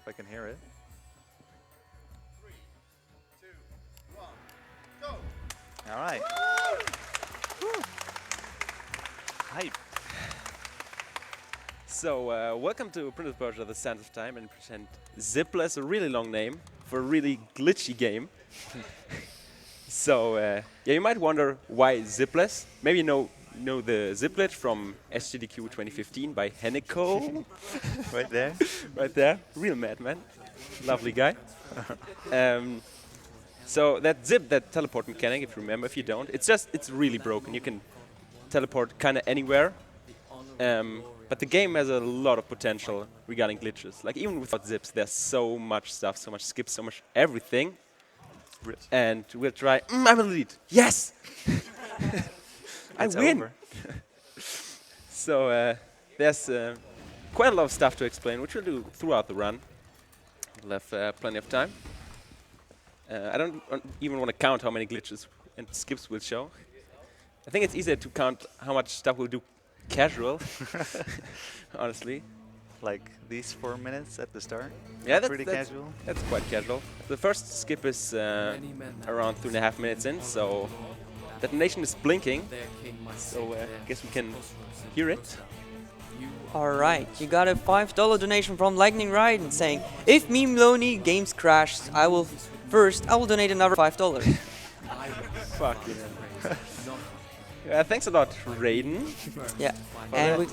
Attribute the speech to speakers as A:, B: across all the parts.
A: if I can hear it.
B: 3, 2, 1, go!
A: All right. Hype.
C: So, welcome to Printed Persia, The Sands of Time, and present Zipless, a really long name for a really glitchy game. So, yeah, you might wonder why Zipless. Maybe you know the Ziplet from SGDQ 2015 by Henneco.
A: Right there.
C: Right there, real madman, lovely guy. So that teleport mechanic, if you remember, if you don't, it's really broken. You can teleport kind of anywhere. But the game has a lot of potential regarding glitches. Like even without zips, there's so much stuff, so much skips, so much everything. And we'll try. I'm in the lead. Yes, I win.
A: Over.
C: So there's quite a lot of stuff to explain, which we'll do throughout the run. We'll have plenty of time. I don't even want to count how many glitches and skips we'll show. I think it's easier to count how much stuff we'll do casual, honestly.
A: Like these 4 minutes at the start.
C: Yeah,
A: Pretty casual.
C: That's quite casual. The first skip is around 2.5 minutes in, so detonation is blinking. So I guess we can hear it.
D: Alright, you got a $5 donation from Lightning Ride saying, if Meme Loney games crash, I will donate another $5.
C: Fucking hell. Yeah, thanks a lot, Raiden.
D: Yeah, and we,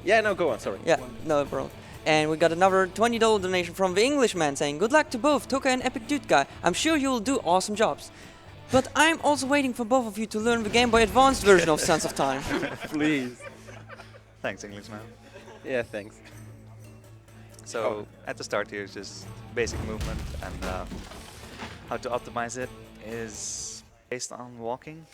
C: Yeah, no, go on, sorry.
D: yeah, no problem. And we got another $20 donation from the Englishman saying, good luck to both Toka and epicdudeguy. I'm sure you'll do awesome jobs. But I'm also waiting for both of you to learn the Game Boy Advanced version of Sands of Time.
C: Please.
A: Thanks, Englishman.
C: Yeah, thanks.
A: So at the start here is just basic movement, and how to optimize it is based on walking.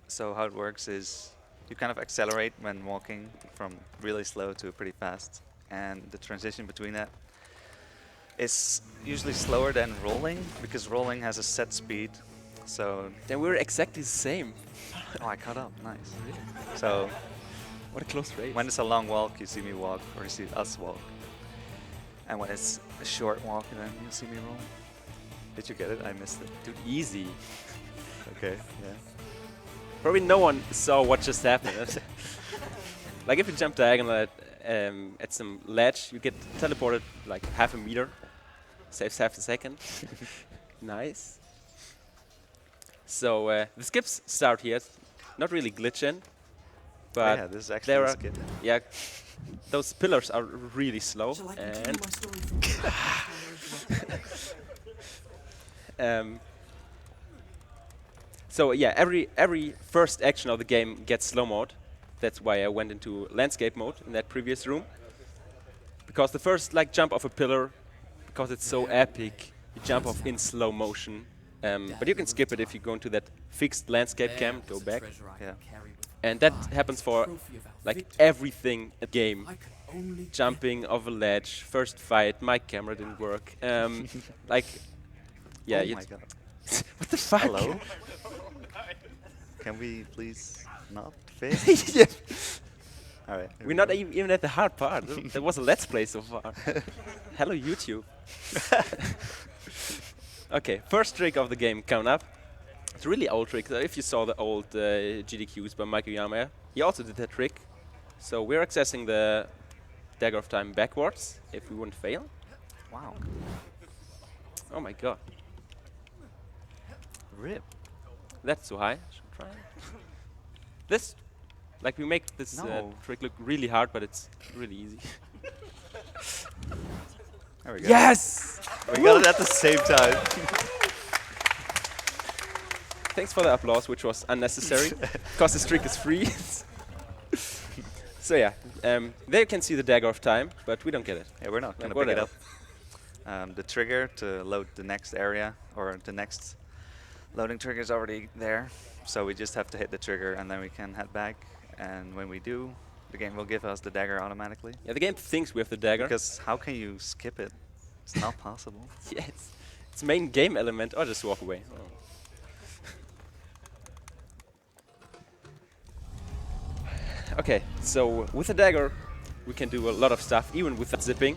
A: So how it works is you kind of accelerate when walking from really slow to pretty fast, and the transition between that is usually slower than rolling, because rolling has a set speed. So
C: Then we're exactly the same.
A: oh, I caught up, nice. So
C: What a close race.
A: when it's a long walk, you see me walk, or you see us walk. And when it's a short walk, then you see me roll. Did you get it? I missed it.
C: Dude, easy.
A: Okay, yeah.
C: Probably no one saw what just happened. Like if you jump diagonal at some ledge, you get teleported like half a meter. Saves half a second. Nice. So the skips start here. Not really glitching, but
A: yeah, this is actually
C: there
A: a
C: are
A: skip.
C: yeah, those pillars are really slow. And so yeah, every first action of the game gets slow mode. That's why I went into landscape mode in that previous room. Because the first like jump off a pillar, because it's so epic, you jump off in slow motion. But you can skip it if you go into that fixed landscape cam, go back.
A: Yeah.
C: And that happens for like everything in the game. Jumping off a ledge, first fight, my camera didn't work. Like, yeah.
A: Oh my god.
C: What the fuck?
A: Hello? Can we please not fail?
C: Yeah.
A: Alright.
C: We're not even at the hard part. There was a let's play so far. Hello, YouTube. Okay, first trick of the game coming up. It's a really old trick. If you saw the old GDQs by Michael Yamaya, he also did that trick. So we're accessing the Dagger of Time backwards if we wouldn't fail.
A: Wow.
C: Oh my god.
A: Rip.
C: That's too high. Should try. This, like we make this
A: No.
C: trick look really hard, but it's really easy.
A: There we go.
C: Yes!
A: We got it at the same time.
C: Thanks for the applause, which was unnecessary, because this trick is free. So yeah, there you can see the Dagger of Time, but we don't get it.
A: Yeah, we're not gonna
C: Like,
A: pick it
C: whatever.
A: up. The trigger to load the next area, or the next loading trigger is already there. So we just have to hit the trigger and then we can head back. And when we do, the game will give us the dagger automatically.
C: Yeah, the game thinks we have the dagger.
A: Because how can you skip it? It's not possible.
C: Yes, it's main game element, or just walk away. Okay, so with the dagger, we can do a lot of stuff, even without zipping.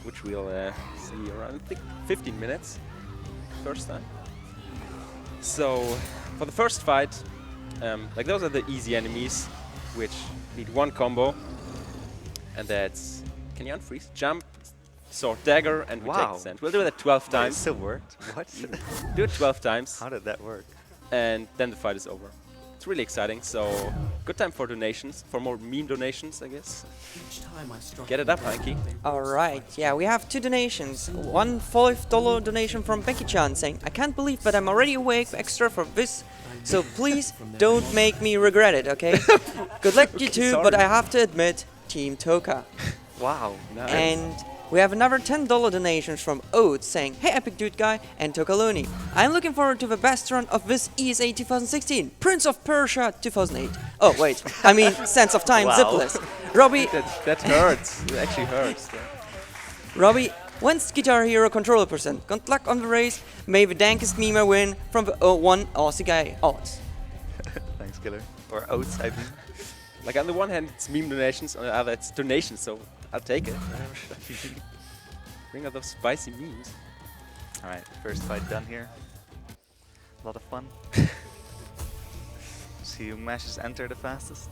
C: which we'll see around, I think, 15 minutes first time. So for the first fight, like those are the easy enemies, which need one combo, and that's, can you unfreeze? Jump, sword, dagger, and we take
A: Wow.
C: the sand. We'll do that 12
A: It
C: times.
A: still worked. What?
C: Do it 12 times,
A: How did that work?
C: and then the fight is over. It's really exciting, so good time for donations, for more meme donations, I guess. Get it up, Hanky.
D: Alright, yeah, we have 2 donations. One $5 donation from Becky-chan saying, I can't believe but I'm already awake extra for this, so please don't make me regret it, okay? Good luck you two, but I have to admit, Team Toka.
A: Wow.
C: Nice.
D: And we have another $10 donations from Oates saying, Hey Epic Dude Guy and Tocaloni, I'm looking forward to the best run of this ESA 2016, Prince of Persia 2008. Oh wait, I mean Sense of Time
A: Wow.
D: Zipless. Robbie,
C: That hurts. It actually hurts.
D: Robbie, when's Guitar Hero controller percent? Good luck on the race, may the dankest memer win from the 01 Aussie guy odds.
A: Thanks, Killer. Or Oats, I mean.
C: Like on the one hand, it's meme donations, on the other, it's donations, so I'll take it. Bring out those spicy memes.
A: Alright, first fight done here. A lot of fun. See who mashes enter the fastest.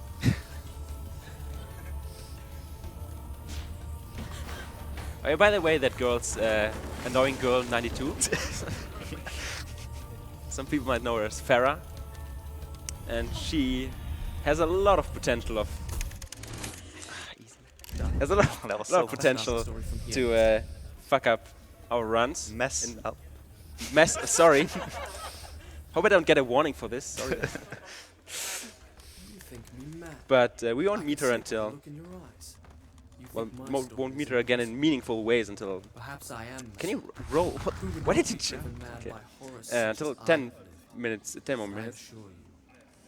C: Oh, yeah, by the way, that girl's annoying girl 92. Some people might know her as Farah, and she has a lot of potential of has a lot,
A: That was
C: lot
A: so
C: of potential to fuck up our runs.
A: Mess up.
C: Sorry. Hope I don't get a warning for this. Sorry. But we won't meet her until. Well, won't meet her again in meaningful ways until.
E: Perhaps I am.
C: Can you roll? What did you do? Okay. Until 10 minutes, 10 more minutes.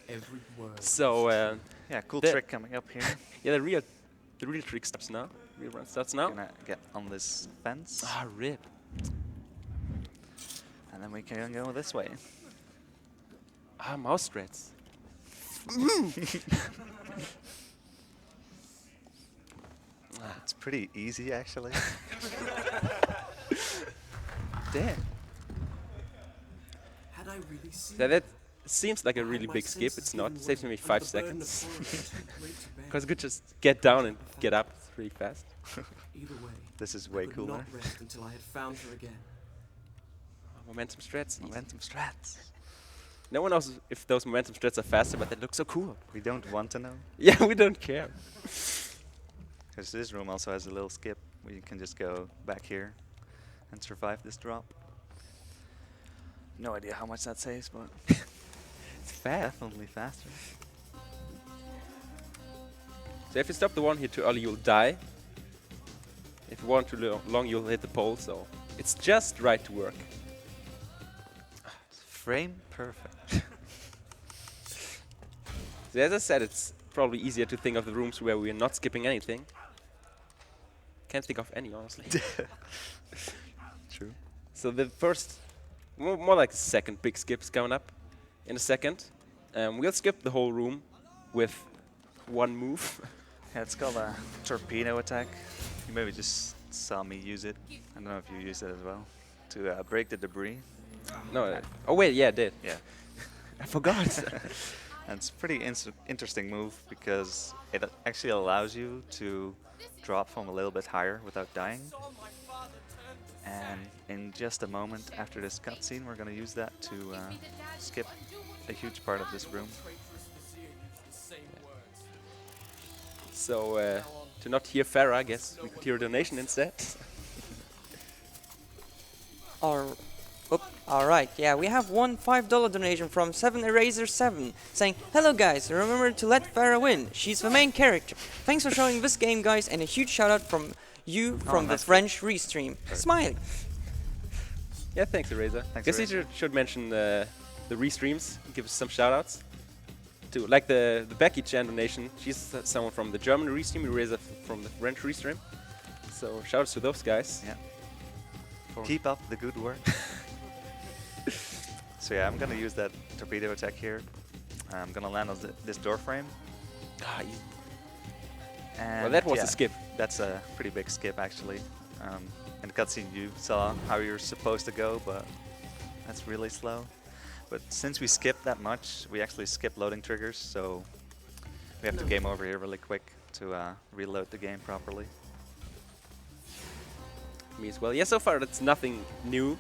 E: Every word.
C: So
A: Yeah, cool
C: The-
A: trick coming up here.
C: yeah, the real trick starts now. Real run starts now.
A: Gonna get on this fence.
C: Ah, rip.
A: And then we can go this way.
C: Ah, mouse threads.
A: It's pretty easy, actually.
C: Damn.
E: Had I really seen
C: That seems like a really big skip. It's not. It saves me 5 seconds. Because I could just get down and get up really fast.
E: Either way,
A: This is
E: I
A: way
E: could
A: cooler.
E: not rest until I had found her again.
C: Momentum strats.
A: Momentum strats.
C: No one knows if those momentum strats are faster, but they look so cool.
A: We don't want to know.
C: Yeah, we don't care.
A: Because this room also has a little skip where you can just go back here and survive this drop. No idea how much that saves, but
C: It's fast.
A: definitely faster.
C: So if you stop the one here too early, you'll die. If you want too long, you'll hit the pole. So it's just right to work.
A: Frame perfect.
C: So as I said, it's probably easier to think of the rooms where we're not skipping anything. Can't think of any, honestly.
A: True.
C: So the first, more like the second big skip is coming up in a second. We'll skip the whole room with one move.
A: Yeah, it's called a torpedo attack. You maybe just saw me use it. I don't know if you use it as well. To break the debris.
C: No, oh wait, yeah, I did.
A: Yeah.
C: I forgot.
A: And it's a pretty interesting move because it actually allows you to drop from a little bit higher without dying. And in just a moment after this cutscene, we're going to use that to skip a huge part of this room.
C: So to not hear Farah, I guess we could hear a donation instead.
D: Alright, yeah, we have one $5 donation from 7Eraser7 saying, Hello guys, remember to let Farah win. She's the main character. Thanks for showing this game, guys, and a huge shout out from you from the
A: nice.
D: French restream. Smiley.
C: Yeah, thanks, Eraser.
A: Thanks,
C: Guess
A: Eraser.
C: you should mention the restreams. Give us some shoutouts. Too, like the Becky Chan donation. She's someone from the German restream. Eraser from the French restream. So shoutouts to those guys.
A: Yeah. Keep up the good work. So yeah, I'm gonna use that torpedo attack here. I'm gonna land on this door frame.
C: Ah,
A: And
C: well, that was
A: yeah,
C: a skip.
A: That's a pretty big skip actually. In the cutscene, you saw how you're supposed to go, but that's really slow. But since we skipped that much, we actually skip loading triggers, so we have to game over here really quick to reload the game properly.
C: Me as well. Yeah, so far that's nothing new.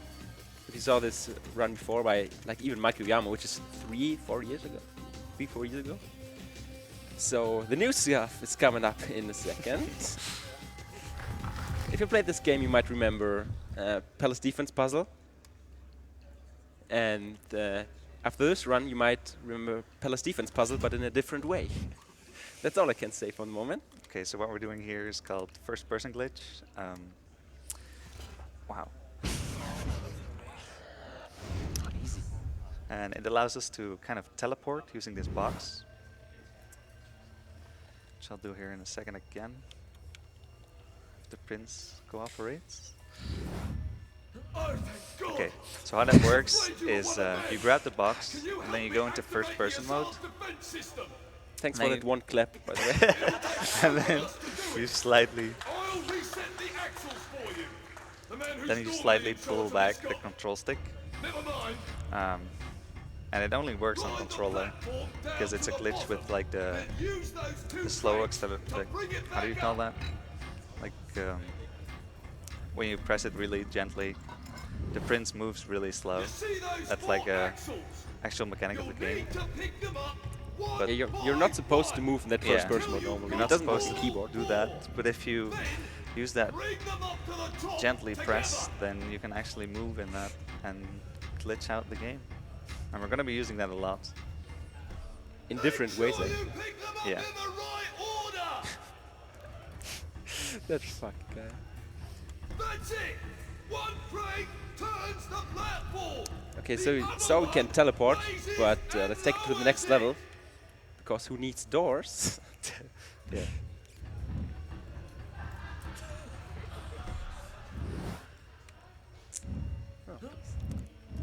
C: If you saw this run before by like even Mike Yama, which is 3-4 years ago. 3-4 years ago. So the new stuff is coming up in a second. If you played this game, you might remember Palace Defense Puzzle. And after this run, you might remember Palace Defense Puzzle, but in a different way. That's all I can say for the moment.
A: Okay, so what we're doing here is called first-person glitch. Wow.
C: Easy.
A: And it allows us to kind of teleport using this box, which I'll do here in a second again. If the prince cooperates. Okay, so how that works is you grab the box and then you go into first-person mode.
C: Thanks
A: Now
C: for
A: you-
C: that one clap, by the way.
A: And then you slightly pull back the control stick. And it only works on controller because it's a glitch with like the slow how do you call that? Like when you press it really gently, the prince moves really slow. That's like a actual mechanic of the game. But
C: Yeah, you're not supposed to move in that first
A: Yeah.
C: person mode normally.
A: you're
C: It
A: not
C: doesn't
A: supposed
C: work
A: to
C: with the keyboard.
A: do that, but if you use that gently press, then you can actually move in that and glitch out the game. And we're going to be using that a lot.
C: In different ways. Like.
A: Yeah.
C: That fucking guy.
B: That's it! One break turns the platform!
C: Okay, so we can teleport, but let's take it to the next level. Because who needs doors?
A: Yeah.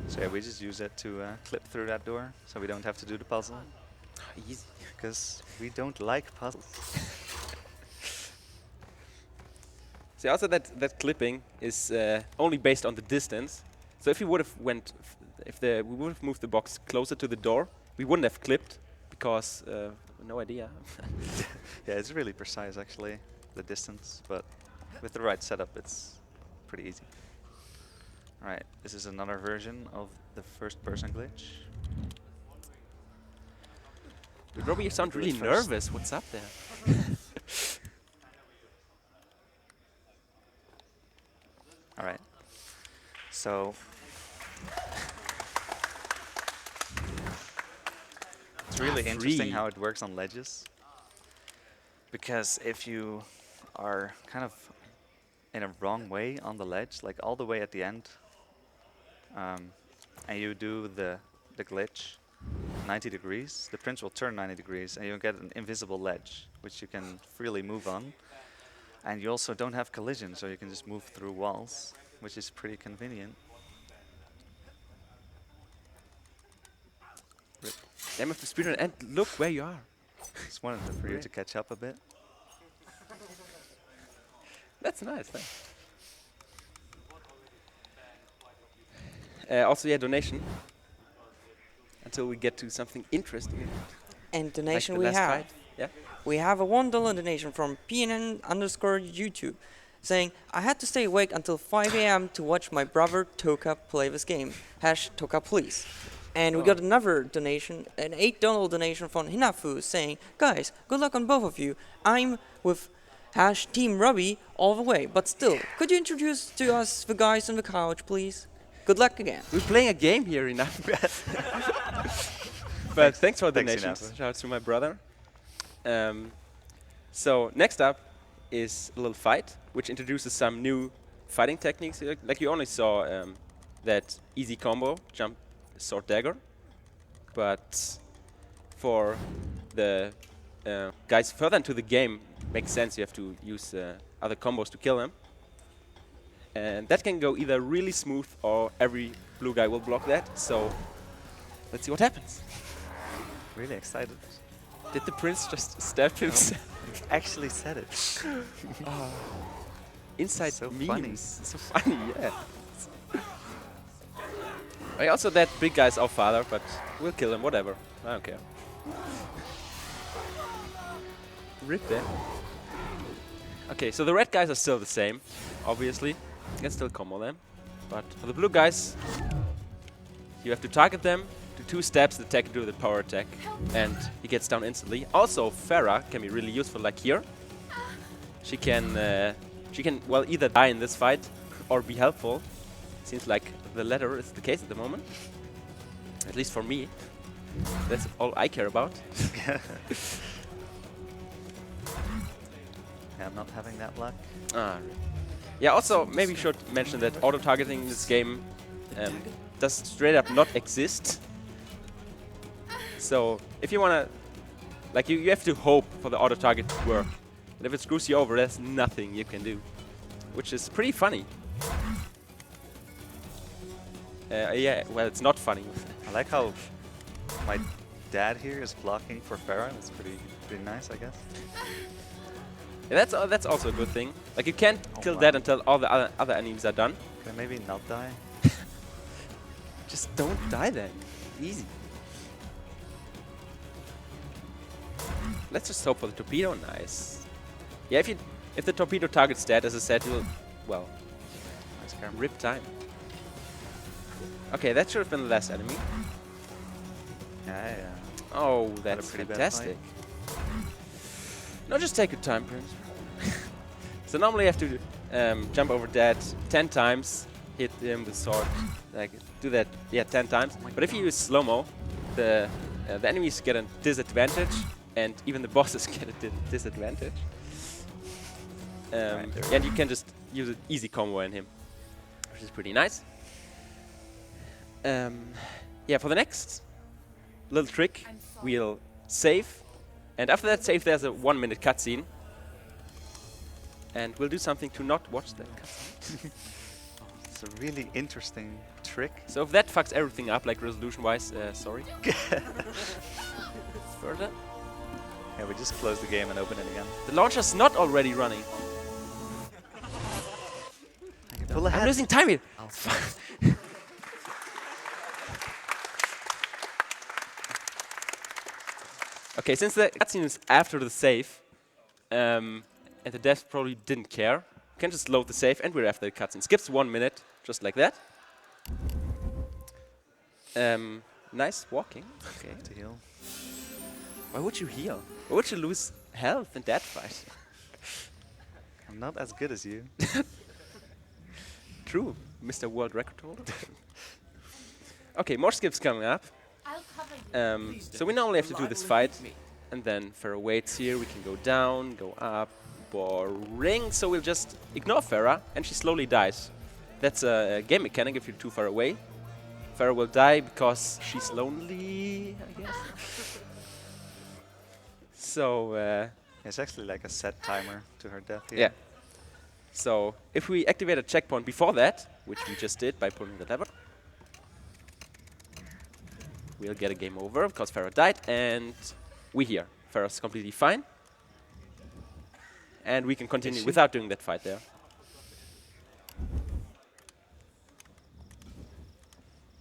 A: So yeah, we just use it to clip through that door, so we don't have to do the puzzle.
C: Easy.
A: Because we don't like puzzles.
C: See, also that clipping is only based on the distance. So if we would have we would have moved the box closer to the door, we wouldn't have clipped because no idea.
A: Yeah, it's really precise actually, the distance, but with the right setup, it's pretty easy. Alright, this is another version of the first-person glitch.
C: Dude, Robbie, you sound
A: Do it
C: really
A: first.
C: nervous. What's up there?
A: Alright, so it's really interesting
C: Three.
A: how it works on ledges, because if you are kind of in a wrong way on the ledge, like all the way at the end, and you do the glitch 90 degrees, the prince will turn 90 degrees and you'll get an invisible ledge, which you can freely move on. And you also don't have collision, so you can just move through walls, which is pretty convenient.
C: Damn of the speedrun, and look where you are.
A: Just wanted for you to catch up a bit.
C: That's nice. Thanks. Also, yeah, donation. Until we get to something interesting.
D: And donation
C: like
D: we
C: the last
D: have.
C: fight. Yeah.
D: We have a $1 donation from PNN_YouTube saying, I had to stay awake until 5 AM to watch my brother Toka play this game. #Toka please. And we got another donation, an $8 donation from Hinafu saying, guys, good luck on both of you. I'm with #Team Robbie all the way, but still, could you introduce to us the guys on the couch, please? Good luck again.
C: We're playing a game here enough. But thanks for the
A: Thanks,
C: donations.
A: Enough.
C: Shout out to my brother. So next up is a little fight, which introduces some new fighting techniques. Like you only saw that easy combo, jump, sword, dagger. But for the guys further into the game, makes sense. You have to use other combos to kill them. And that can go either really smooth or every blue guy will block that. So let's see what happens.
A: Really excited.
C: Did the prince just stab himself?
A: Actually said it.
C: inside
A: So
C: memes.
A: funny.
C: So funny, yeah. Also, that big guy's our father, but we'll kill him, whatever. I don't care. Rip there. Okay, so the red guys are still the same, obviously. You can still combo them. But for the blue guys, you have to target them, do 2 steps, attack, do the power attack, and he gets down instantly. Also, Farah can be really useful, like here. She can, well, either die in this fight or be helpful. Seems like the latter is the case at the moment. At least for me. That's all I care about.
A: Yeah, I'm not having that luck.
C: Ah, yeah, also, maybe you should mention that auto-targeting in this game does straight up not exist. So, if you wanna... Like, you have to hope for the auto-target to work. And if it screws you over, there's nothing you can do. Which is pretty funny. Yeah, well, it's not funny.
A: I like how my dad here is blocking for Farah. That's pretty nice, I guess.
C: Yeah, that's also a good thing. Like, you can't kill
A: wow.
C: that until all the other enemies are done.
A: Can I maybe not die?
C: Just don't die then. Easy. Let's just hope for the torpedo. Nice. Yeah, if the torpedo targets dead, as I said, you'll, well,
A: Nice camera.
C: rip time. Okay, that should have been the last enemy.
A: Yeah.
C: Oh,
A: Had a
C: that's
A: pretty bad
C: fantastic. No, just take your time, Prince. So normally you have to jump over that 10 times, hit him with sword, like do that, yeah, 10 times. But if you use slow-mo, the enemies get a disadvantage, and even the bosses get a disadvantage.
A: Right, there we
C: And you can just use an easy combo on him, which is pretty nice. Yeah, for the next little trick, we'll save. And after that save, there's a 1-minute cutscene. And we'll do something to not watch that cutscene.
A: It's a really interesting trick.
C: So if that fucks everything up, like resolution-wise, sorry. Further.
A: Yeah, we just close the game and open it again.
C: The launcher's not already running.
A: I can pull ahead.
C: I'm losing time here. Okay, since the cutscene is after the save, and the devs probably didn't care, you can just load the save and we're after the cutscene. Skips 1 minute, just like that. Nice walking. Okay.
A: To heal.
C: Why would you heal? Why would you lose health in that fight?
A: I'm not as good as you.
C: True, Mr. World Record holder. Okay, more skips coming up. So we normally have to do this fight, and then Farah waits here. We can go down, go up, boring. So we'll just ignore Farah, and she slowly dies. That's a game mechanic if you're too far away. Farah will die because she's lonely, I guess. So,
A: It's actually like a set timer to her death here.
C: yeah. So if we activate a checkpoint before that, which we just did by pulling the lever, we'll get a game over because Farah died, and we here. Farah's completely fine. And we can continue without doing that fight there.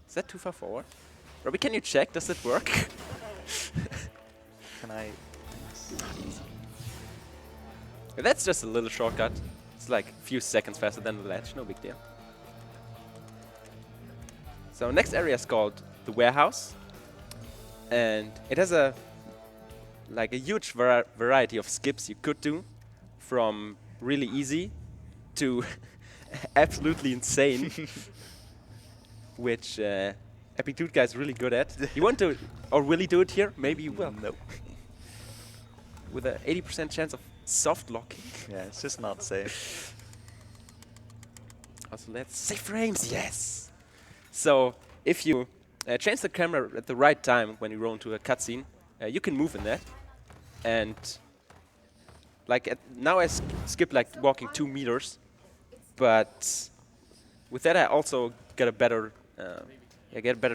C: Is that too far forward? Robbie, can you check? Does it work?
A: Can I?
C: That's just a little shortcut. It's like a few seconds faster than the ledge, no big deal. So next area is called the warehouse. And it has a huge variety of skips you could do, from really easy to absolutely insane, which epicdudeguy is really good at. You want to, or will he do it here? Maybe you will.
A: Nope.
C: With an 80% chance of soft locking.
A: Yeah, it's just not safe.
C: Also, let's save frames. Yes. So if you change the camera at the right time when you roll into a cutscene, you can move in that. And like now I skip like walking 2 meters, but with that I also get a better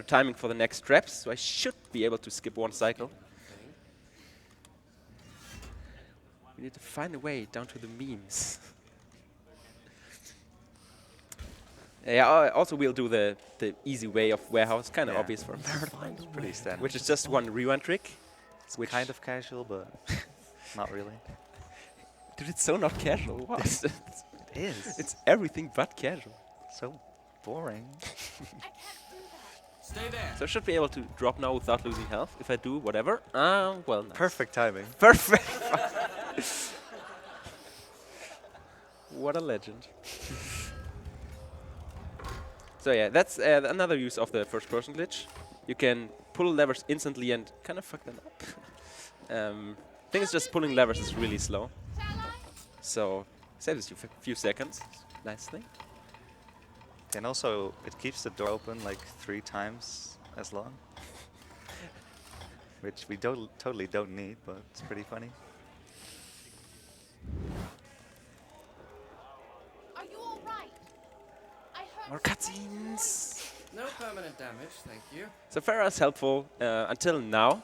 C: timing for the next traps. So I should be able to skip 1 cycle. We need to find a way down to the memes. Yeah, also we'll do the easy way of warehouse, kind of
A: Yeah.
C: obvious for a marathon,
A: Pretty standard.
C: which is just one rewind trick.
A: It's kind of casual, but not really.
C: Dude, it's so not casual. What?
A: It is.
C: It's everything but casual.
A: so boring.
E: Stay there.
C: So I should be able to drop now without losing health. If I do, whatever. Well, nice.
A: Perfect timing.
C: Perfect. What a legend. So yeah, that's another use of the first-person glitch. You can pull levers instantly and kind of fuck them up. Thing is, just pulling levers is really slow. So saves you a few seconds. Nice thing.
A: And also, it keeps the door open like 3 times as long. Which we totally don't need, but it's pretty funny.
F: Are you all right? I heard
C: More cutscenes.
E: No permanent damage, thank you.
C: So Farah is helpful until now,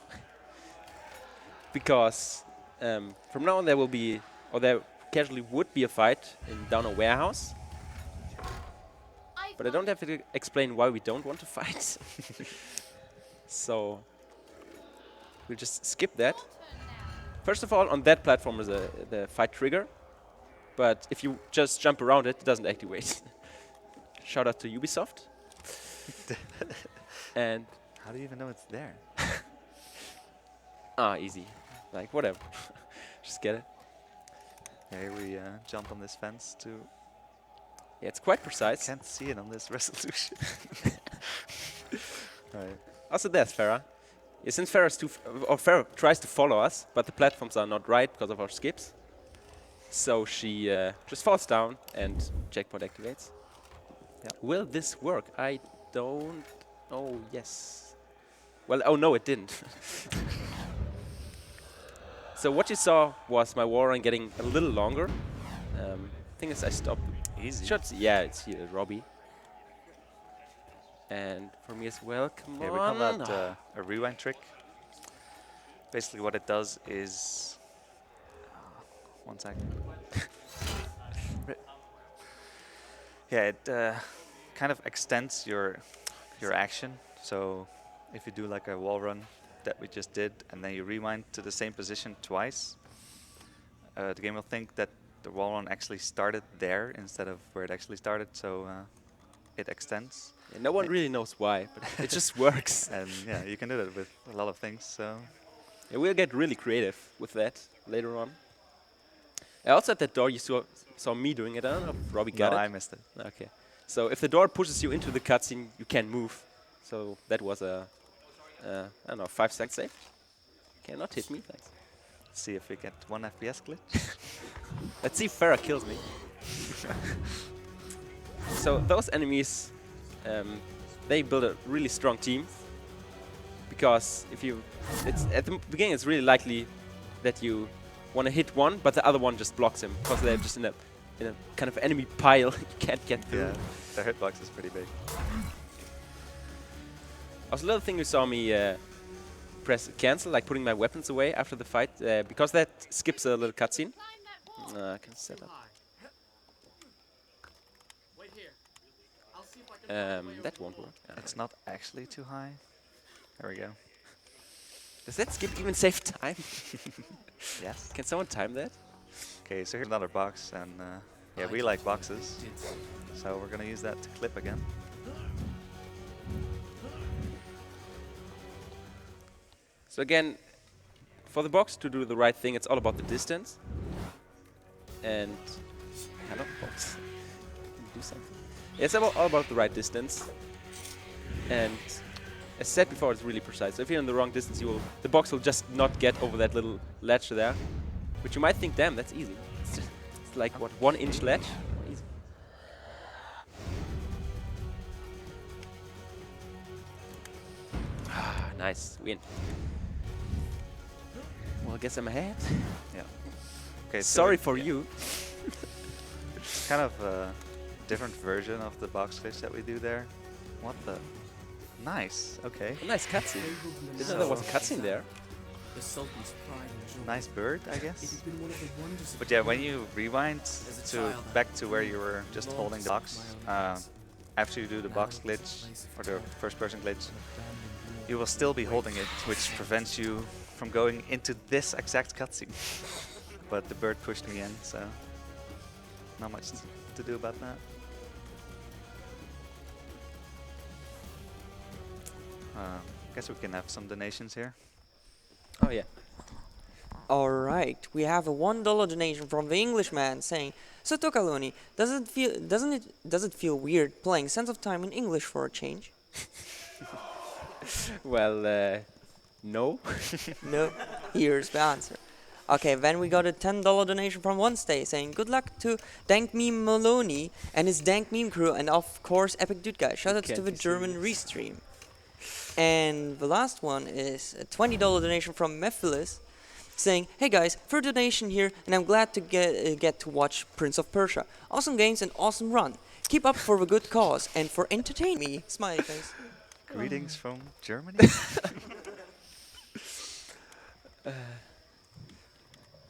C: because from now on there will be, or there casually would be a fight down a warehouse. But I don't have to explain why we don't want to fight. So we'll just skip that. First of all, on that platform is the fight trigger. But if you just jump around it, it doesn't activate. Shout out to Ubisoft. And
A: How do you even know it's there?
C: easy. Like, whatever. Just get it.
A: Yeah, here we jump on this fence to...
C: Yeah, it's quite precise.
A: Can't see it on this resolution. Right.
C: Also, there's Farah. Yeah, since Farah tries to follow us, but the platforms are not right because of our skips. So she just falls down and checkpoint activates.
A: Yeah.
C: Will this work? I don't... Oh, yes. Well, oh no, it didn't. So what you saw was my wall run getting a little longer. Thing is, I stopped.
A: Easy.
C: Shots, yeah, it's here, Robbie. And for me as well, come
A: Yeah,
C: on.
A: we call that a rewind trick. Basically what it does is... one second. Yeah, it kind of extends your action. So if you do like a wall run that we just did, and then you rewind to the same position twice, the game will think that the wall run actually started there instead of where it actually started, so it extends.
C: Yeah, no one really knows why, but it just works.
A: And yeah, you can do that with a lot of things, so...
C: Yeah, we'll get really creative with that later on. Outside that door, you saw me doing it. I don't know if Robbie got
A: No,
C: it.
A: I missed it.
C: Okay. So if the door pushes you into the cutscene, you can move. So that was a, I don't know, 5-second save. Cannot hit me, thanks.
A: Let's see if we get 1 FPS glitch.
C: Let's see if Farah kills me. So those enemies, they build a really strong team. Because if you, it's at the beginning, it's really likely that you want to hit one, but the other one just blocks him because they're just in a kind of enemy pile. You can't get through.
A: Yeah, their hitbox is pretty big.
C: Also, another thing you saw me press cancel, like putting my weapons away after the fight, because that skips a little cutscene. I can set up.
E: Wait here. I'll see if I can
C: That won't work.
A: It's not actually too high. There we go.
C: Does that skip even save time?
A: Yes.
C: Can someone time that?
A: Okay, so here's another box, and yeah, we like boxes, so we're gonna use that to clip again.
C: So again, for the box to do the right thing, it's all about the distance. And hello, box. Do something. Yeah, it's all about the right distance. And as said before, it's really precise. So if you're in the wrong distance, the box will just not get over that little ledge there, which you might think, damn, that's easy. It's like what, 1-inch ledge? Easy. Ah, nice, win. Well, I guess I'm ahead.
A: Yeah. Okay.
C: Sorry for you.
A: It's kind of a different version of the box glitch that we do there. What the? Nice. Okay.
C: A nice cutscene. Didn't know there was a cutscene there.
E: The Sultan's pride and joy.
A: Nice bird, I
E: It
A: guess.
E: has been one of the wonders of
A: But yeah, when you rewind
E: As a
A: to
E: child,
A: back to where you were just holding the box, after you do the box glitch or the first person glitch, you will still be holding it, which prevents you from going into this exact cutscene. But the bird pushed me in, so not much to do about that. Guess we can have some donations here.
C: Oh yeah.
D: All right, we have a $1 donation from the Englishman saying, "So Tocaloni, does it feel weird playing Sense of Time in English for a change?"
C: Well, no.
D: No. Here's the answer. Okay, then we got a $10 donation from Wednesday saying, "Good luck to Dank Meme Maloney and his Dank Meme crew, and of course epicdudeguy. Shoutouts to
C: Can't
D: the
C: be
D: German restream." And the last one is a $20 donation from Mephilis saying, "Hey guys, for donation here, and I'm glad to get to watch Prince of Persia. Awesome games and awesome run. Keep up for the good cause and for entertaining me." Smiley face.
A: Greetings from Germany.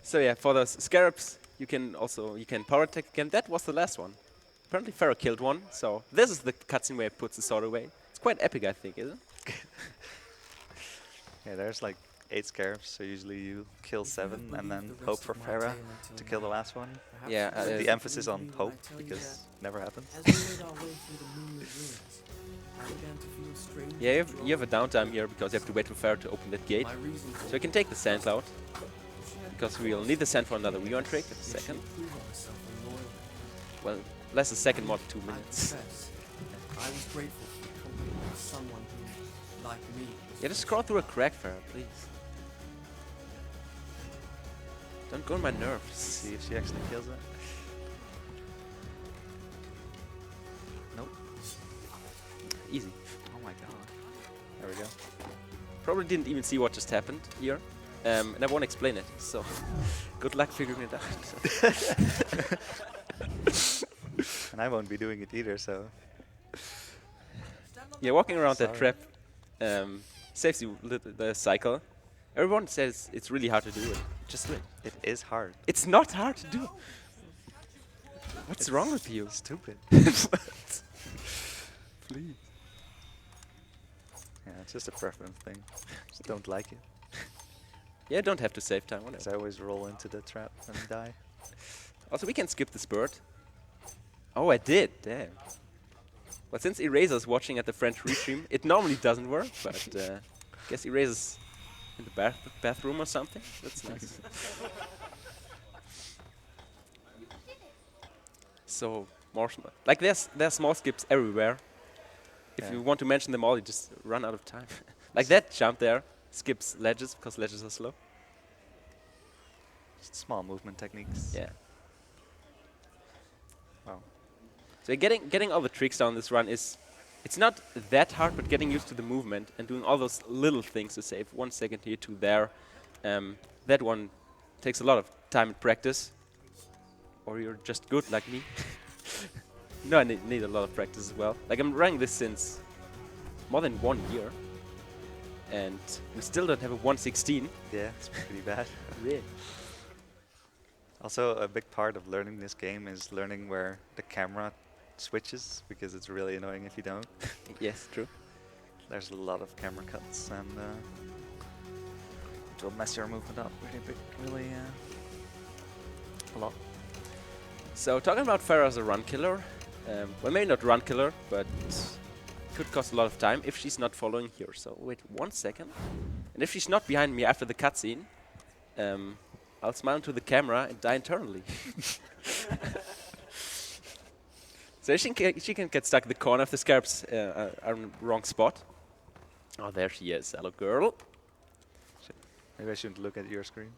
C: So yeah, for those scarabs, you can power attack again. That was the last one. Apparently Farah killed one, so this is the cutscene where he puts the sword away. It's quite epic, I think, isn't it?
A: Yeah, there's like 8 scarabs, so usually you kill 7 and then hope for Farah to kill the last one.
C: Yeah,
A: The emphasis on hope, because it never happens.
E: As we made our way through the moonlit ruins, I began to feel strange.
C: Yeah, you have a downtime here because you have to wait for Farah to open that gate.
E: My reason for
C: So you can take the sand cloud, because we'll need the sand for another rewind trick in a second.
E: prove myself and loyal.
C: Well, less a second, more than 2
E: I
C: minutes.
E: confess, I was grateful for the company of someone who, like me, was
C: Yeah, just scroll through a crack, Farah, please. Don't go on my nerves.
A: See if she actually kills it. Nope.
C: Easy.
A: Oh my god. There we go.
C: Probably didn't even see what just happened here. And I won't explain it, so good luck figuring it out.
A: And I won't be doing it either, so
C: Yeah, walking around that
A: Sorry.
C: trap saves you the cycle. Everyone says it's really hard to do it. Just do it.
A: it is hard.
C: It's not hard to do. What's wrong with you?
A: Stupid.
C: Please.
A: Yeah, it's just a preference thing. Just don't like it.
C: Yeah, don't have to save time.
A: 'Cause
C: Whatever.
A: I always roll into the trap and die.
C: Also, we can skip this bird. Oh, I did. Damn. But since Eraser's watching at the French restream, it normally doesn't work. But guess Eraser's in the bathroom or something. That's nice. So more like there's small skips everywhere. If
A: Yeah.
C: you want to mention them all, you just run out of time. Like that jump there skips ledges because ledges are slow.
A: Just small movement techniques.
C: Yeah.
A: Wow.
C: So getting all the tricks down this run it's not that hard, but getting used to the movement and doing all those little things to save 1 second here, 2 there. That one takes a lot of time and practice. Or you're just good like me. No, I need a lot of practice as well. Like I'm running this since more than 1 year. And we still don't have a 116.
A: Yeah, it's pretty bad.
C: Really?
A: Also, a big part of learning this game is learning where the camera switches, because it's really annoying if you don't.
C: Yes, true.
A: There's a lot of camera cuts, and it will mess your movement up really a lot.
C: So talking about Farah as a run killer, well maybe not run killer, but could cost a lot of time if she's not following here. So wait 1 second, and if she's not behind me after the cutscene, I'll smile into the camera and die internally. So she can get stuck in the corner if the scarabs are in the wrong spot. Oh, there she is. Hello, girl.
A: Maybe I shouldn't look at your screen.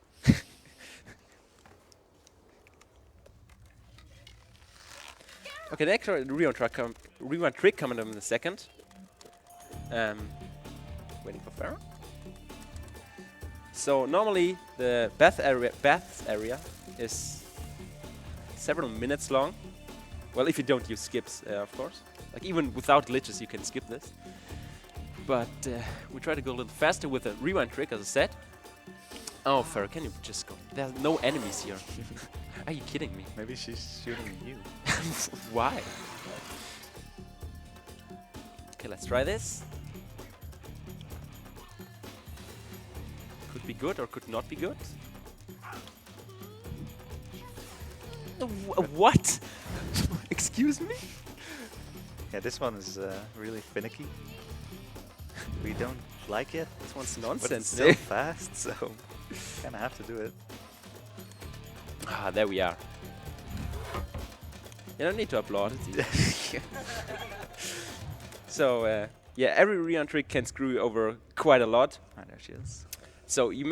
C: Okay, the next rewind trick coming up in a second. Waiting for Farah. So normally the bath area is several minutes long. Well, if you don't use skips, of course. Like even without glitches, you can skip this. But we try to go a little faster with a rewind trick, as I said. Oh, Farah, can you just go? There's no enemies here. Are you kidding me?
A: Maybe she's shooting at you.
C: Why? Okay, let's try this. Could be good or could not be good. What? Excuse me?
A: Yeah, this one is really finicky. We don't like it,
C: This one's
A: but it's
C: nonsense.
A: so fast, so kind of have to do it.
C: Ah, there we are. You don't need to applaud. It's easy. So, yeah, every Rion trick can screw you over quite a lot.
A: Ah, there she is.
C: So you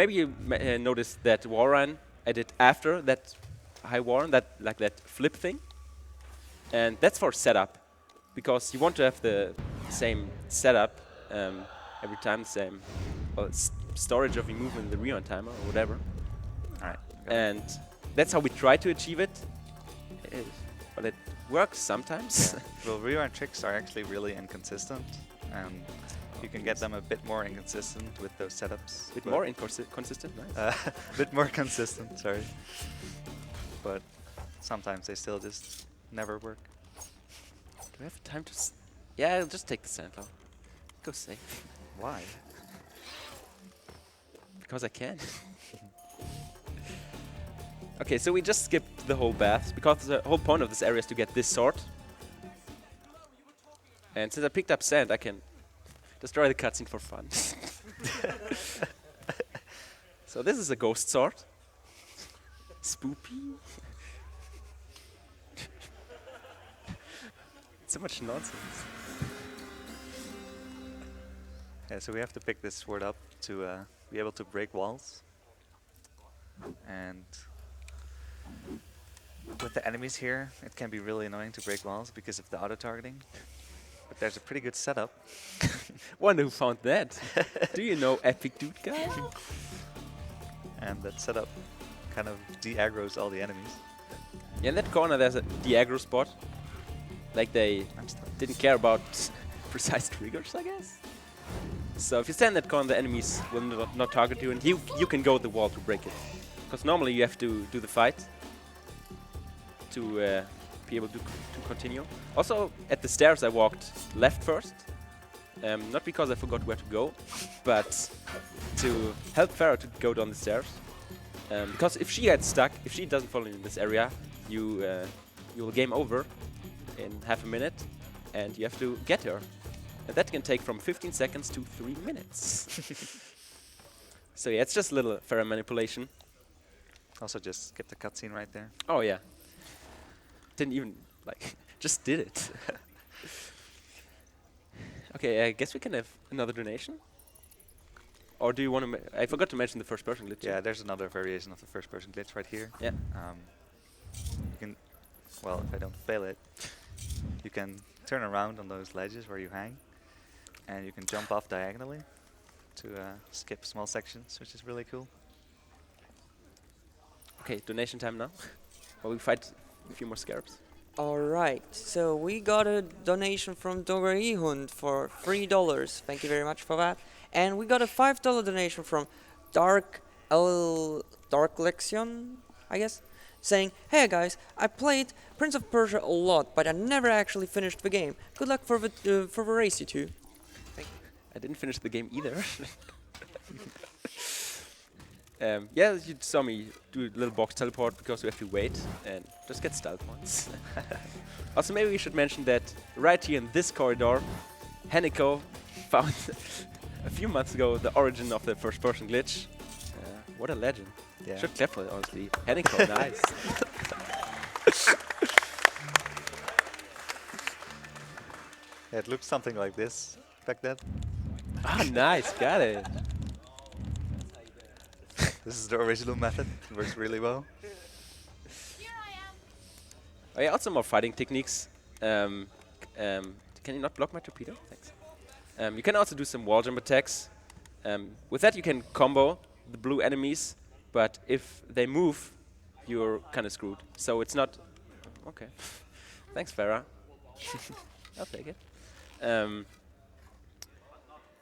C: noticed that Warren added after that high Warren, that like that flip thing, and that's for setup, because you want to have the same setup every time, the same storage of your movement in the Rion timer or whatever,
A: All right.
C: and that's how we try to achieve it. But it works sometimes.
A: Well, rerun tricks are actually really inconsistent, and you can get them a bit more inconsistent with those setups.
C: A bit
A: but-
C: more consistent, nice.
A: a bit more consistent, sorry. But sometimes they still just never work.
C: Do we have time to? Yeah, I'll just take the sandcloud. Go safe.
A: Why?
C: Because I can. Okay, so we just skipped the whole bath, because the whole point of this area is to get this sword. And since I picked up sand, I can destroy the cutscene for fun. So this is a ghost sword. Spoopy. So much nonsense.
A: Yeah, so we have to pick this sword up to be able to break walls. And with the enemies here, it can be really annoying to break walls because of the auto-targeting. But there's a pretty good setup.
C: Wonder who found that. Do you know epicdudeguy?
A: And that setup kind of de-aggroes all the enemies.
C: Yeah, in that corner there's a de-aggro spot. Like they
A: I'm stuck.
C: didn't care about precise triggers, I guess. So if you stand in that corner, the enemies will not target you, and you can go the wall to break it. Because normally you have to do the fight to be able to continue. Also, at the stairs I walked left first. Not because I forgot where to go, but to help Farah to go down the stairs. Because if she gets stuck, if she doesn't follow in this area, you will game over in half a minute, and you have to get her. And that can take from 15 seconds to 3 minutes. So yeah, it's just a little Farah manipulation.
A: Also just skip the cutscene right there.
C: Oh yeah. Didn't even, like, just did it. Okay, I guess we can have another donation. Or do you want to? I forgot to mention the first person glitch.
A: Yeah, there's another variation of the first person glitch right here.
C: Yeah.
A: You can, well, if I don't fail it, you can turn around on those ledges where you hang, and you can jump off diagonally to skip small sections, which is really cool.
C: Okay, donation time now. While we fight a few more scarabs.
D: Alright, so we got a donation from tocaloni1 for $3. Thank you very much for that. And we got a $5 donation from Dark Lexion, I guess, saying, "Hey guys, I played Prince of Persia a lot, but I never actually finished the game. Good luck for the race, you two."
C: I didn't finish the game either. Yeah, you saw me do a little box teleport because we have to wait and just get style points. Also, maybe we should mention that right here in this corridor, Haneko found a few months ago the origin of the first person glitch. What a legend.
A: Yeah.
C: Should clap for it, honestly. Haneko, nice.
A: Yeah, it looked something like this back then.
C: Ah, nice, got it.
A: This is the original method. It works really well.
F: Here I am.
C: Oh yeah, also more fighting techniques. Can you not block my torpedo? Thanks. You can also do some wall jump attacks. With that you can combo the blue enemies, but if they move, you're kind of screwed. So it's not... Okay. Thanks, Farah. I'll take it.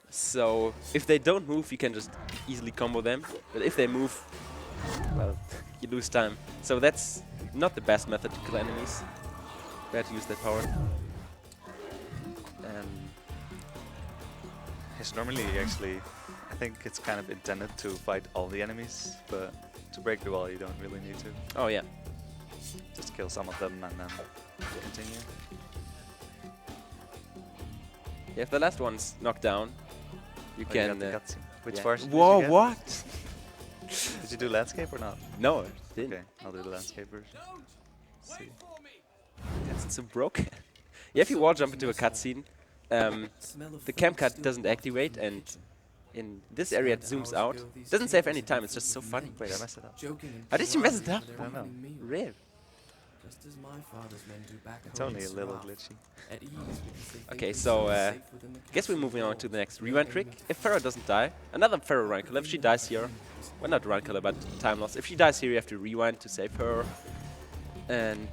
C: So if they don't move, you can just easily combo them. But if they move, well, you lose time. So that's not the best method to kill enemies. Better use that power.
A: It's normally actually, I think it's kind of intended to fight all the enemies, but to break the wall you don't really need to.
C: Oh yeah.
A: Just kill some of them and then continue.
C: Yeah, if the last one's knocked down, you
A: Oh,
C: can.
A: got the cutscene. Which
C: yeah.
A: version
C: Whoa!
A: did you get?
C: What?
A: Did you do landscape or not?
C: No, I didn't.
A: Okay, I'll do the landscape version.
B: Don't!
A: See.
B: Wait for me!
C: That's so broken. Yeah, if you wall jump into a cutscene,
E: Smell of
C: the
E: food
C: cam cut
E: still
C: doesn't
E: wafting
C: activate,
E: from the
C: and
E: kitchen.
C: in this area it
E: Spent
C: zooms
E: hours
C: out.
E: ago, these
C: Doesn't save
E: tables
C: any
E: had
C: time.
E: been
C: It's just so
E: filled with
C: funny.
E: men
A: Wait, I messed it up.
E: joking and
C: How did you mess it
E: camaraderie
C: up?
E: for their
A: I don't know.
E: evening meal.
C: Rip.
E: Just as my father's men do back
A: It's
E: home
A: only
E: in
A: a little
E: Suave,
A: glitchy.
E: at ease because they think
C: Okay,
E: themselves
C: so,
E: safe within the
C: Guess we're
E: castle
C: moving on to the
E: walls,
C: next
E: no
C: rewind
E: aiming
C: trick.
E: to
C: If
E: fire.
C: Farah doesn't die, another Farah run killer. If she dies here, well, not run killer, but time loss. If she dies here, you have to rewind to save her, and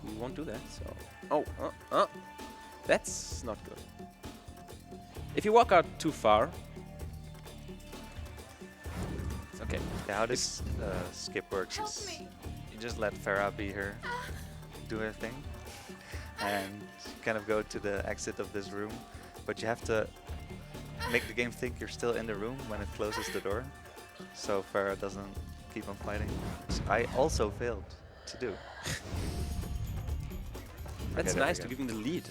C: we won't do that. So, that's not good. If you walk out too far, it's okay.
A: Yeah, how this skip works is you just let Farah be her, do her thing, and kind of go to the exit of this room, but you have to make the game think you're still in the room when it closes the door, so Farah doesn't keep on fighting, which I also failed to do.
C: That's
A: Okay, there
C: nice
A: we
C: to
A: go.
C: give him the lead.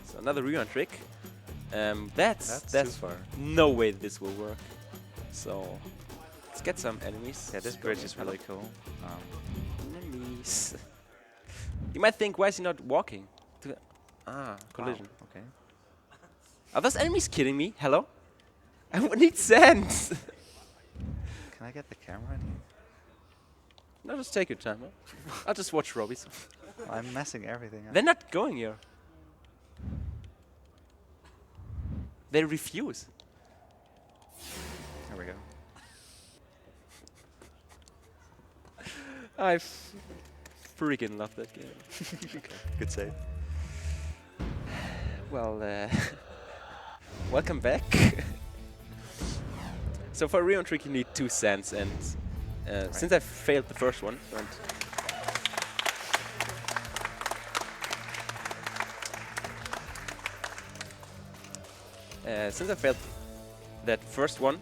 C: So another rewind trick. That's
A: Too far.
C: no way this will work. So let's get some enemies.
A: Yeah, this
C: Just
A: bridge
C: go
A: is
C: hello.
A: really cool.
C: Enemies. You might think, why is he not walking? Collision.
A: Wow, okay.
C: Are those enemies kidding me? Hello? I would need sense.
A: Can I get the camera in here?
C: No, just take your time. Huh? I'll just watch Robbie's.
A: I'm messing everything up.
C: They're not going here. They refuse.
A: There we go.
C: I freaking love that game.
A: Good save.
C: Well, welcome back. So for a rewind trick, you need 2 cents, and since I failed the first one, since I failed that first one,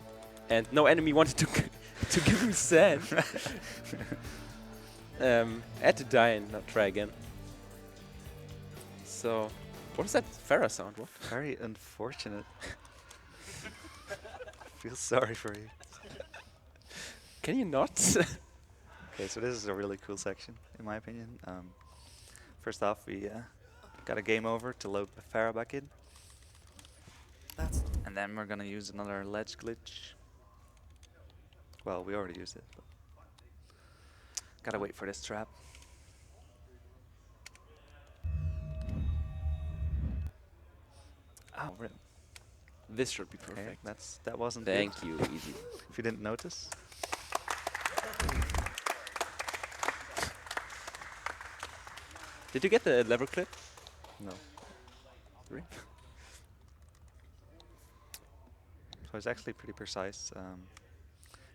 C: and no enemy wanted to to give me sand, I had to die and not try again. So, what is that Farah sound? What?
A: Very unfortunate. Feel sorry for you.
C: Can you not?
A: Okay, so this is a really cool section, in my opinion. First off, we got a game over to load Farah back in,
E: That's
A: and then we're gonna use another ledge glitch. Well, we already used it, but gotta wait for this trap. Oh, really?
C: This should be
A: Okay,
C: perfect.
A: that wasn't good,
C: Thank you, easy.
A: if you didn't notice.
C: Did you get the lever clip?
A: No.
C: Really?
A: So it's actually pretty precise.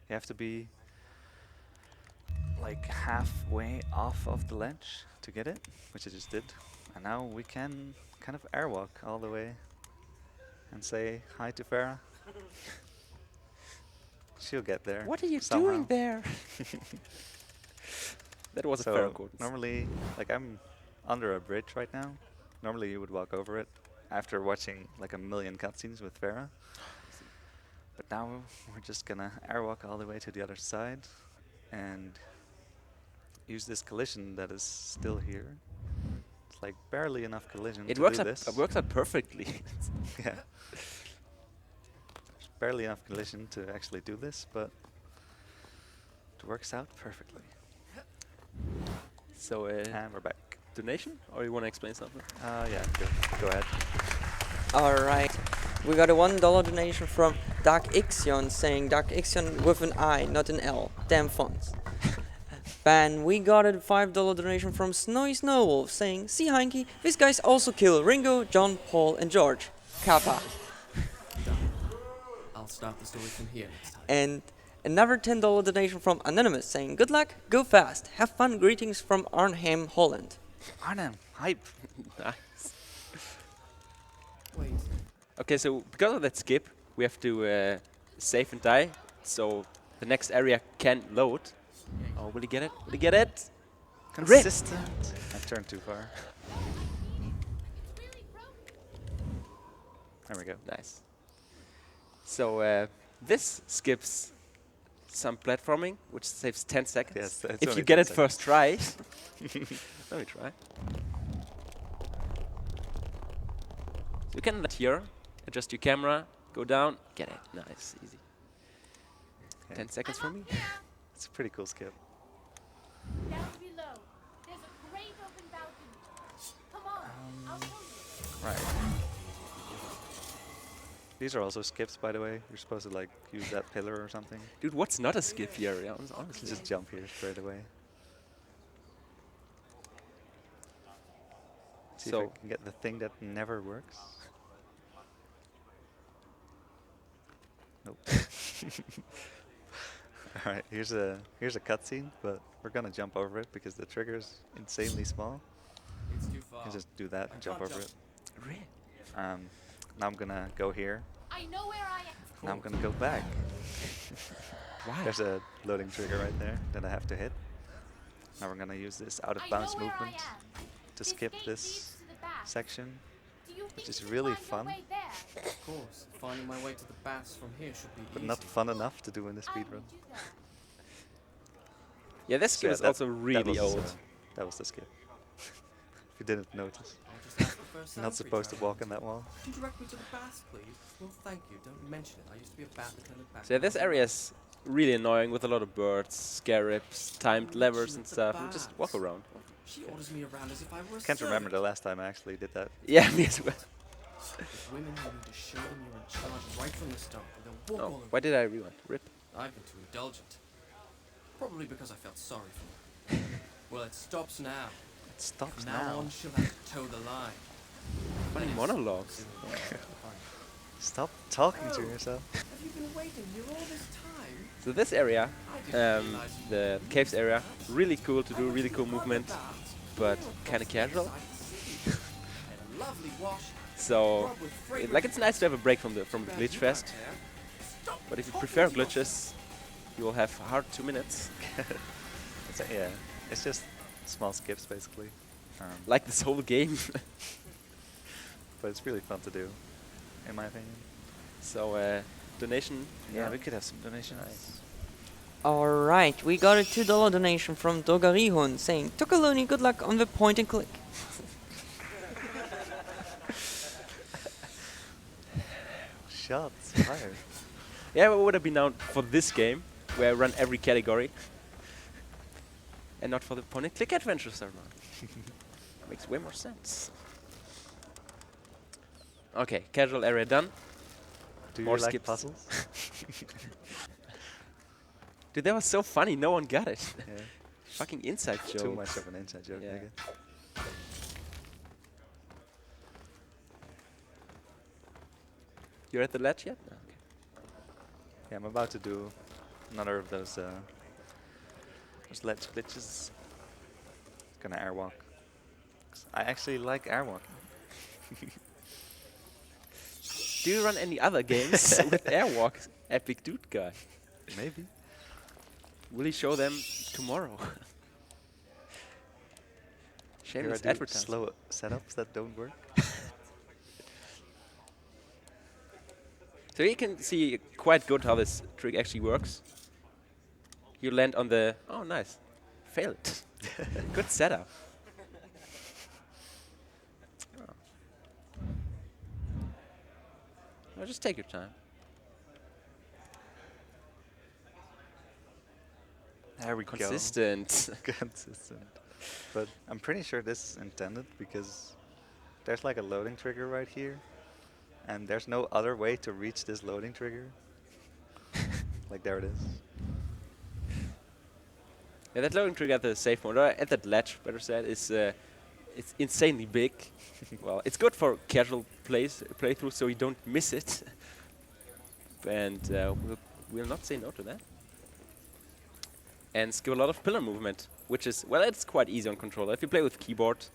A: You have to be like halfway off of the ledge to get it, which I just did. And now we can kind of airwalk all the way and say hi to Farah. She'll get there.
C: What are you
A: somehow.
C: doing there? That was a fair
A: So
C: quote.
A: normally, like I'm under a bridge right now. Normally you would walk over it after watching like a million cutscenes with Farah. But now we're just gonna airwalk all the way to the other side and use this collision that is still here. It's like barely enough collision
C: It
A: to
C: works
A: do
C: out.
A: this.
C: It works out perfectly.
A: Yeah. There's barely enough collision to actually do this, but it works out perfectly.
C: So,
A: And we're back.
C: donation, or you want to explain something?
A: Yeah, go ahead.
D: Alright, we got a $1 donation from Dark Ixion saying Dark Ixion with an I, not an L. Damn fonts. And we got a $5 donation from Snowy Snowwolf saying, see Heinke, these guys also kill Ringo, John, Paul and George. Kappa.
E: I'll start the story from here next time.
D: And another $10 donation from Anonymous saying, good luck, go fast, have fun, greetings from Arnhem, Holland.
A: Arnhem, hype.
C: Nice.
E: Wait.
C: Okay, so because of that skip, we have to save and die, so the next area can load. Oh, will he get it? Will he get it?
A: Consistent. I turned too far.
F: It's really broken.
A: There we go.
C: Nice. So this skips some platforming, which saves 10 seconds.
A: Yes, it's
C: if
A: only
C: you get
A: 10
C: it first try. Let me try. So you can let here, adjust your camera, go down, get it. Nice, easy.
A: Yeah.
C: 10 seconds for me.
A: It's a pretty cool skip.
F: Down below. There's a great open balcony. Come on, I'll show you.
A: Right. These are also skips, by the way. You're supposed to like use that pillar or something.
C: Dude, what's not a skip here? Yeah, honestly.
A: Just jump here straight away. See if I can get the thing that never works. Nope. All right, here's a cutscene, but we're gonna jump over it because the trigger's insanely small.
E: It's too
A: You
E: far.
A: can just do that and jump
E: can't
A: over
E: jump.
A: it.
C: Really?
A: Now I'm gonna go here.
F: I know where I am.
A: Now I'm gonna go back.
C: Why?
A: There's a loading trigger right there that I have to hit. Now we're gonna use this out of
F: I know
A: bounds
F: where
A: movement
F: I am.
A: to
F: This
A: skip
F: gate
A: this
F: leads to the back.
A: section.
F: Do you think
A: is
F: you can
A: really
F: find your
A: fun.
F: way there?
E: Of course, finding my way to the baths from here should be
A: But
E: easy.
A: not fun enough to do in the
F: I'll
A: speedrun.
F: meet you there.
C: Yeah, this
A: So
C: skip
A: yeah,
C: is
A: that-
C: also
A: that
C: really
A: was,
C: old.
A: that was the skip. If you didn't notice.
E: I'll just ask the first
A: You're not
E: Sainsbury
A: supposed to
E: driver.
A: walk in that wall.
E: Can you direct me to the baths, please? Well, thank you. Don't mention it. I used to be a bath attendant back
C: So yeah,
E: when I
C: this
E: was
C: area
E: young.
C: is really annoying with a lot of birds, scarabs, timed levers and stuff, and just walk around.
E: She orders me around as if I were a
A: Can't remember the
E: servant.
A: last time I actually did that.
C: Yeah, me as well.
E: With women, you need to show them you're in charge right from the start, or they'll walk all
C: Oh,
E: over
C: why did I rewind? Rip.
E: I've been too indulgent. Probably because I felt sorry for her. Well, it stops now.
A: It stops
E: From now
A: now.
E: on, she'll have to toe the line.
C: Funny
E: Yes.
C: monologues.
A: Stop talking to yourself.
E: Have you been waiting here all this time?
C: So this area,
E: I didn't realize you
C: the caves area, really cool to do, really cool movement, but kind of casual.
E: And a lovely wash.
C: So,
E: Rub with fragrant
C: like it's nice to have a break from the
E: Glad
C: glitch
E: you
C: fest.
E: got there. Stop
C: But if you
E: talking
C: prefer
E: to yourself.
C: glitches, you will have hard 2 minutes,
A: Yeah, it's just small skips basically.
C: like this whole game.
A: But it's really fun to do, in my opinion.
C: So, donation.
A: Yeah, we could have some donations.
D: Alright, we got a $2 donation from tocaloni1 saying, Tocaloni, good luck on the point and click.
A: Shots fired.
C: Yeah, what would have been now for this game, where I run every category, and not for the point and click adventure server? Makes way more sense. Okay, casual area done.
A: Do
C: More
A: you like
C: skips.
A: puzzles?
C: Dude, that was so funny. No one got it.
A: Yeah.
C: Fucking inside joke.
A: Too much of an inside joke,
C: Yeah.
A: nigga.
C: You're at the ledge yet? No, okay.
A: Yeah, I'm about to do another of those ledge glitches. Gonna airwalk. 'Cause I actually like airwalking.
C: Do you run any other games with airwalk? Epic dude guy.
A: Maybe.
C: Will he show them tomorrow?
A: Here I
C: Shameless
A: do
C: advertising.
A: slow setups that don't work.
C: So you can see quite good how this trick actually works. You land on the... Oh, nice. Failed. Good setup. Oh. Well, just take your time.
A: There we
C: Consistent.
A: go. Consistent. But I'm pretty sure this is intended because there's like a loading trigger right here. And there's no other way to reach this loading trigger. Like there it is.
C: Yeah, that loading trigger at the safe mode, or at that ledge, better said, is it's insanely big. Well, it's good for casual playthrough, so you don't miss it. And we'll not say no to that. And skip a lot of pillar movement, which is, well, it's quite easy on controller. If you play with keyboard,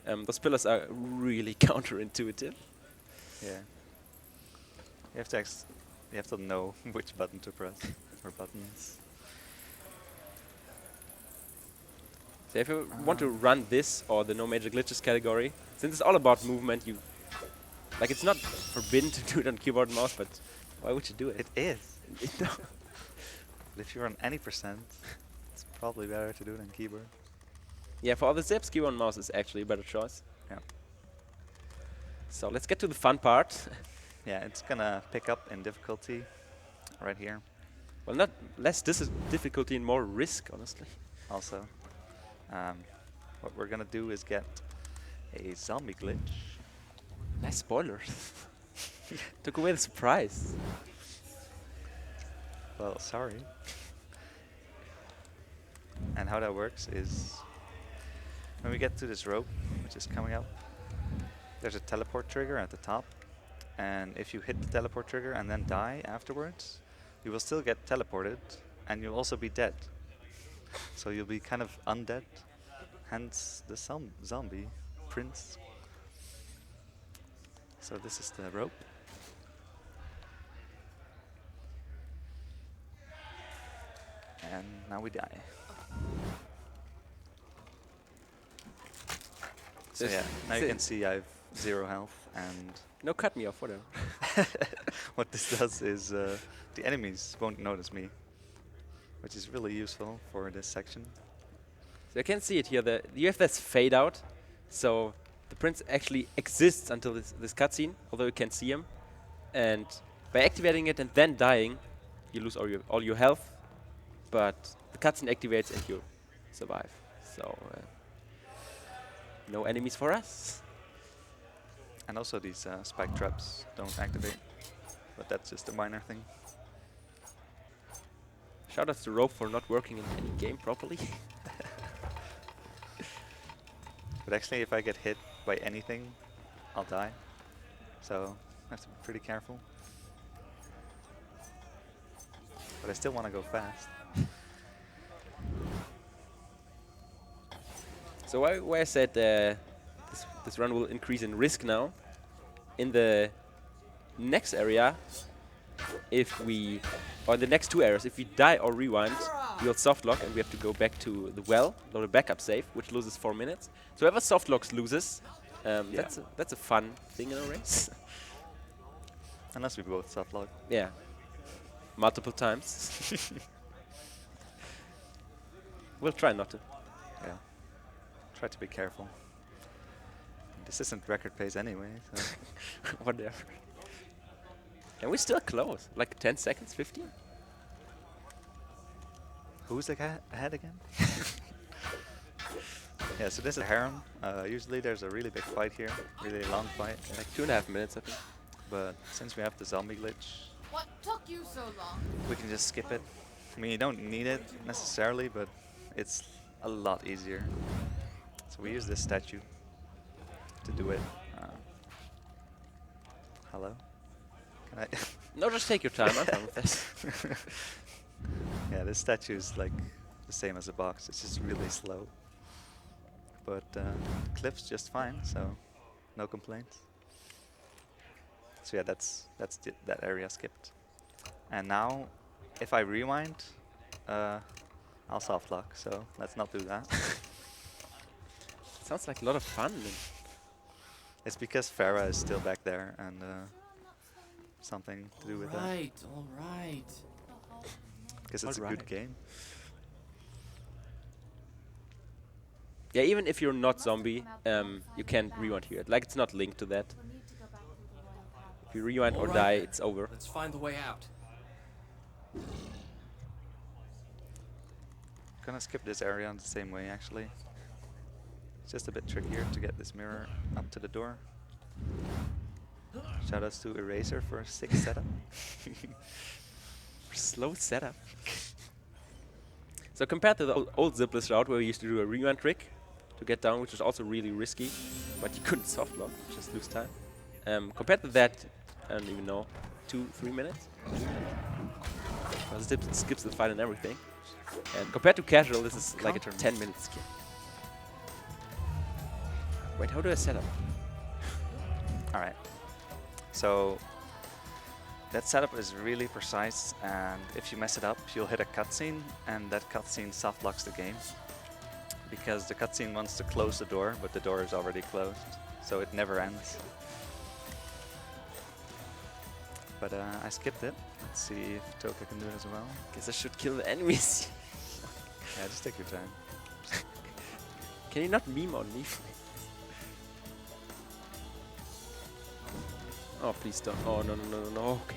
C: those pillars are really counterintuitive.
A: Yeah. You have to know which button to press or buttons.
C: So if you want to run this or the no major glitches category, since it's all about movement, you like it's not forbidden to do it on keyboard and mouse, but why would you do it?
A: It is.
C: No.
A: But if you're on any percent, it's probably better to do it on keyboard.
C: Yeah, for all the zips, keyboard and mouse is actually a better choice.
A: Yeah.
C: So let's get to the fun part.
A: Yeah, it's gonna pick up in difficulty right here.
C: Well, not less difficulty and more risk, honestly.
A: Also, what we're gonna do is get a zombie glitch.
C: Nice spoilers. Took away the surprise.
A: Well, sorry. And how that works is when we get to this rope, which is coming up, there's a teleport trigger at the top. And if you hit the teleport trigger and then die afterwards, you will still get teleported and you'll also be dead. So you'll be kind of undead, hence the zombie prince. So this is the rope. And now we die. So yeah, now you can see I have 0 health, and
C: No, cut me off, whatever.
A: what this does is the enemies won't notice me, which is really useful for this section.
C: So you can see it here. You have this fade out, so the prince actually exists until this cutscene, although you can't see him. And by activating it and then dying, you lose all your health, but the cutscene activates and you survive. So no enemies for us.
A: And also these spike traps don't activate, but that's just a minor thing.
C: Shout out to Rope for not working in any game properly.
A: But actually, if I get hit by anything, I'll die. So I have to be pretty careful. But I still want to go fast.
C: So why I said this run will increase in risk now. In the next area, or the next 2 areas, if we die or rewind, we'll softlock and we have to go back to the well, or the backup save, which loses 4 minutes. So whoever softlocks loses.
A: Yeah.
C: That's a fun thing in a race.
A: Unless we both softlock.
C: Yeah. Multiple times. We'll try not to.
A: Yeah. Try to be careful. This isn't record pace anyway, so
C: Whatever. And we're still close. Like 10 seconds, 15?
A: who's the guy ahead again? Yeah, so this is harem. Usually there's a really big fight here, really long fight.
C: Like 2.5 minutes, I think.
A: But since we have the zombie glitch,
F: What took you so long?
A: we can just skip it. I mean, you don't need it necessarily, but it's a lot easier. So we use this statue to do it. Hello? Can I?
C: No, just take your time. I'm fine with this.
A: Yeah, this statue is like the same as a box. It's just really slow. But clips just fine, so no complaints. So yeah, that's that area skipped. And now, if I rewind, I'll soft lock. So let's not do that.
C: Sounds like a lot of fun.
A: It's because Farah is still back there, and something to do with that.
E: All right.
A: Because it's a good game.
C: Yeah, even if you're not zombie, you can rewind here. Like, it's not linked to that.
F: We'll need to go back through the royal palace.
C: If you rewind or
E: Alright.
C: die, it's over.
E: Let's find the way out.
A: Gonna skip this area in the same way, actually. It's just a bit trickier to get this mirror up to the door. Shoutouts to Eraser for a sick setup.
C: Slow setup. So compared to the old Zipless route where we used to do a rewind trick to get down, which was also really risky, but you couldn't softlock, just lose time. Compared to that, I don't even know, 2-3 minutes? Because it skips the fight and everything. And compared to casual, this is like a 10-minute skip. Wait, how do I set up?
A: Alright. So that setup is really precise, and if you mess it up, you'll hit a cutscene, and that cutscene soft locks the game. Because the cutscene wants to close the door, but the door is already closed, so it never ends. But I skipped it. Let's see if Toka can do it as well.
C: Guess I should kill the enemies.
A: Yeah, just take your time.
C: Can you not meme on me? Oh, please don't. Oh, no, no, no, no, no. Okay.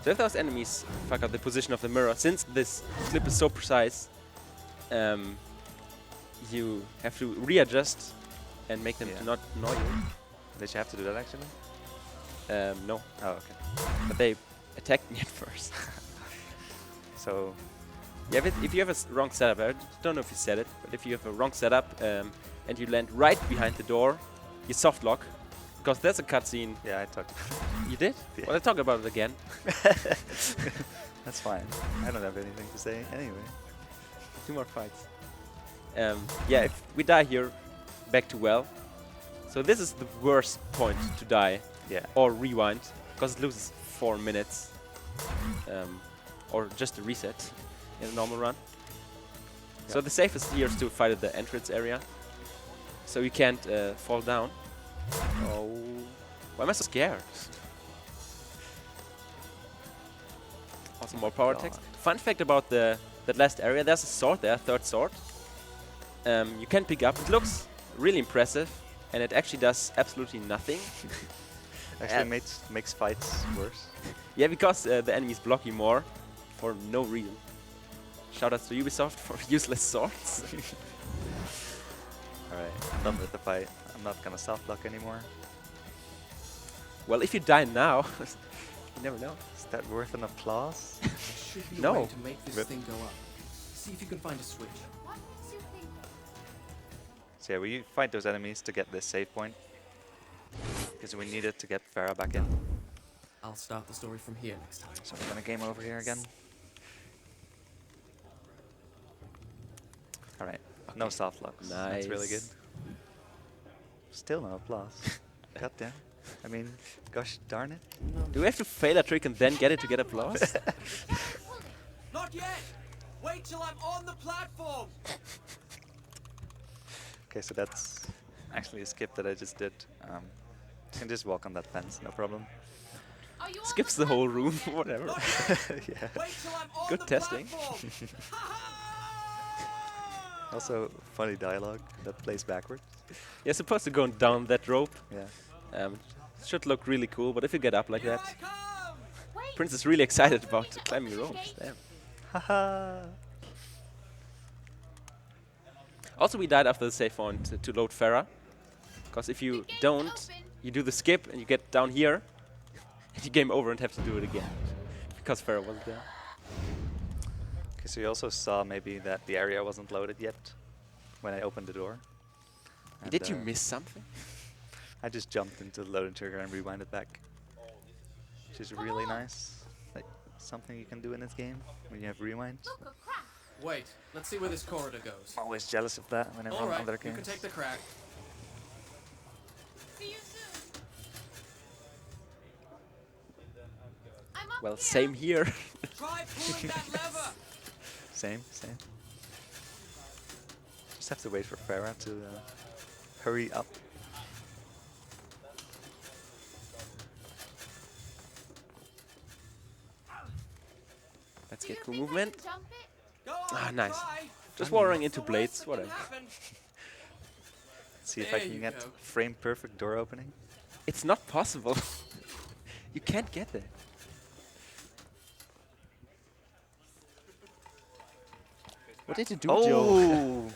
C: So if those enemies fuck up the position of the mirror, since this clip is so precise, you have to readjust and make them
A: Yeah.
C: to not annoy you.
A: Did you have to do that actually?
C: No,
A: Oh, okay.
C: but they attacked me at first.
A: So,
C: Yeah, but if you have a wrong setup, I don't know if you said it, but if you have a wrong setup and you land right behind the door, you soft lock, because there's a cutscene.
A: yeah, I talked.
C: You did?
A: Yeah.
C: Well, I'll talk about it again.
A: That's fine. I don't have anything to say anyway.
C: 2 more fights. Yeah, if we die here, back to well. So this is the worst point to die
A: Yeah.
C: or rewind, because it loses 4 minutes. Or just a reset in a normal run. So
A: Yeah.
C: the safest here is to fight at the entrance area, so you can't fall down. Oh, why am I so scared? Also more power
A: God.
C: text. Fun fact about that last area, there's a sword there, third sword. You can pick up, it looks really impressive, and it actually does absolutely nothing.
A: Actually makes fights worse.
C: Yeah, because the enemies block you more for no reason. Shoutouts to Ubisoft for useless swords.
A: Alright, I'm done with the fight. I'm not gonna soft lock anymore.
C: Well, if you die now, you never know.
A: Is that worth an applause?
E: There should be a
C: No.
E: way to make this
A: Rip.
E: thing go up. See if you can find a switch.
F: What makes you think that?
A: So yeah, we fight those enemies to get this save point. Because we need it to get Farah back in.
E: I'll start the story from here next time.
A: So we're gonna game over here again. Alright, no soft locks. That's really good.
C: Nice.
A: Still no applause. God damn. I mean, gosh darn it.
C: Do we have to fail a trick and then get it to get applause?
B: Not yet! Wait till I'm on the platform!
A: Okay, so that's actually a skip that I just did. You can just walk on that fence, no problem.
F: Are you on
C: Skips the whole room, whatever.
A: Yeah.
B: Wait till I'm on
C: Good
B: the
C: testing.
B: platform!
A: Also, funny dialogue that plays backwards.
C: You're supposed to go down that rope.
A: Yeah.
C: Should look really cool, but if you get up like
B: Here
C: that,
B: I come!
F: Wait,
C: Prince is really excited about
F: to
C: climbing
F: open the
C: ropes.
F: gate.
C: Damn.
A: Haha.
C: Also, we died after the save point to load Farah, because if you
F: The gate's
C: don't,
F: open.
C: you do the skip and you get down here, and you game over and have to do it again, because Farah wasn't there.
A: Okay, so you also saw maybe that the area wasn't loaded yet when I opened the door. And,
C: Did you miss something?
A: I just jumped into the loading trigger and rewinded back. Which is really nice. Like something you can do in this game when you have rewind.
F: Look, a crack.
E: Wait, let's see where this corridor goes.
A: I'm always jealous of that when I run
E: Alright,
A: other
E: you
A: games.
E: can take the crack.
F: See you soon. I'm up
C: Well,
F: here.
C: same here.
B: Try pulling that lever!
A: Same. Just have to wait for Farah to hurry up.
C: Let's
F: Do
C: get
F: you
C: cool
F: think I
C: movement.
F: can jump it?
B: Go on,
C: Ah, nice.
B: try.
C: Just watering
B: What's
C: into
B: the worst
C: blades,
B: that can
C: whatever.
B: happen?
A: See if I
E: There
A: can
E: you
A: get
E: go.
A: frame perfect door opening.
C: It's not possible. You can't get there. What did you do, Joe?
A: Oh!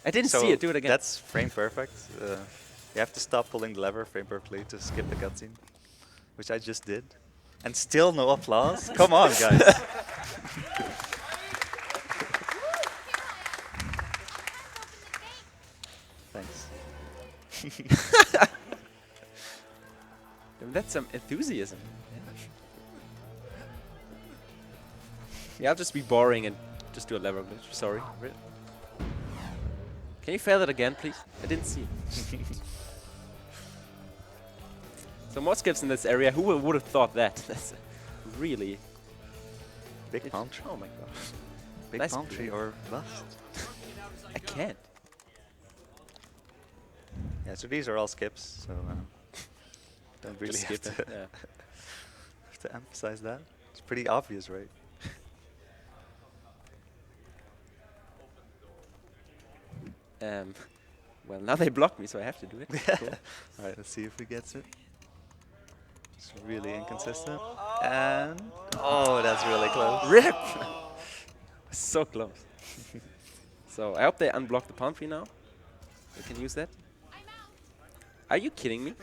C: I didn't
A: So
C: see it. Do it again.
A: That's frame perfect. You have to stop pulling the lever frame perfectly to skip the cutscene, which I just did. And still no applause? Come on, guys. Thanks.
C: That's some enthusiasm. Yeah, I'll just be boring and just do a lever glitch. Sorry. Can you fail it again, please? I didn't see it. So more skips in this area. Who would have thought that? That's really
A: Big palm tree.
C: Oh my god.
A: Big
C: Nice
A: palm tree
C: play.
A: or bust.
C: I can't.
A: Yeah, so these are all skips, so don't really
C: Just
A: have
C: skip
A: to,
C: it. Yeah.
A: have to emphasize that. It's pretty obvious, right?
C: Well, now they blocked me, so I have to do it. Cool.
A: Alright, let's see if he gets it. It's really inconsistent. And oh, that's really close.
C: RIP! So close. So I hope they unblock the palm tree now. We can use that. Are you kidding me?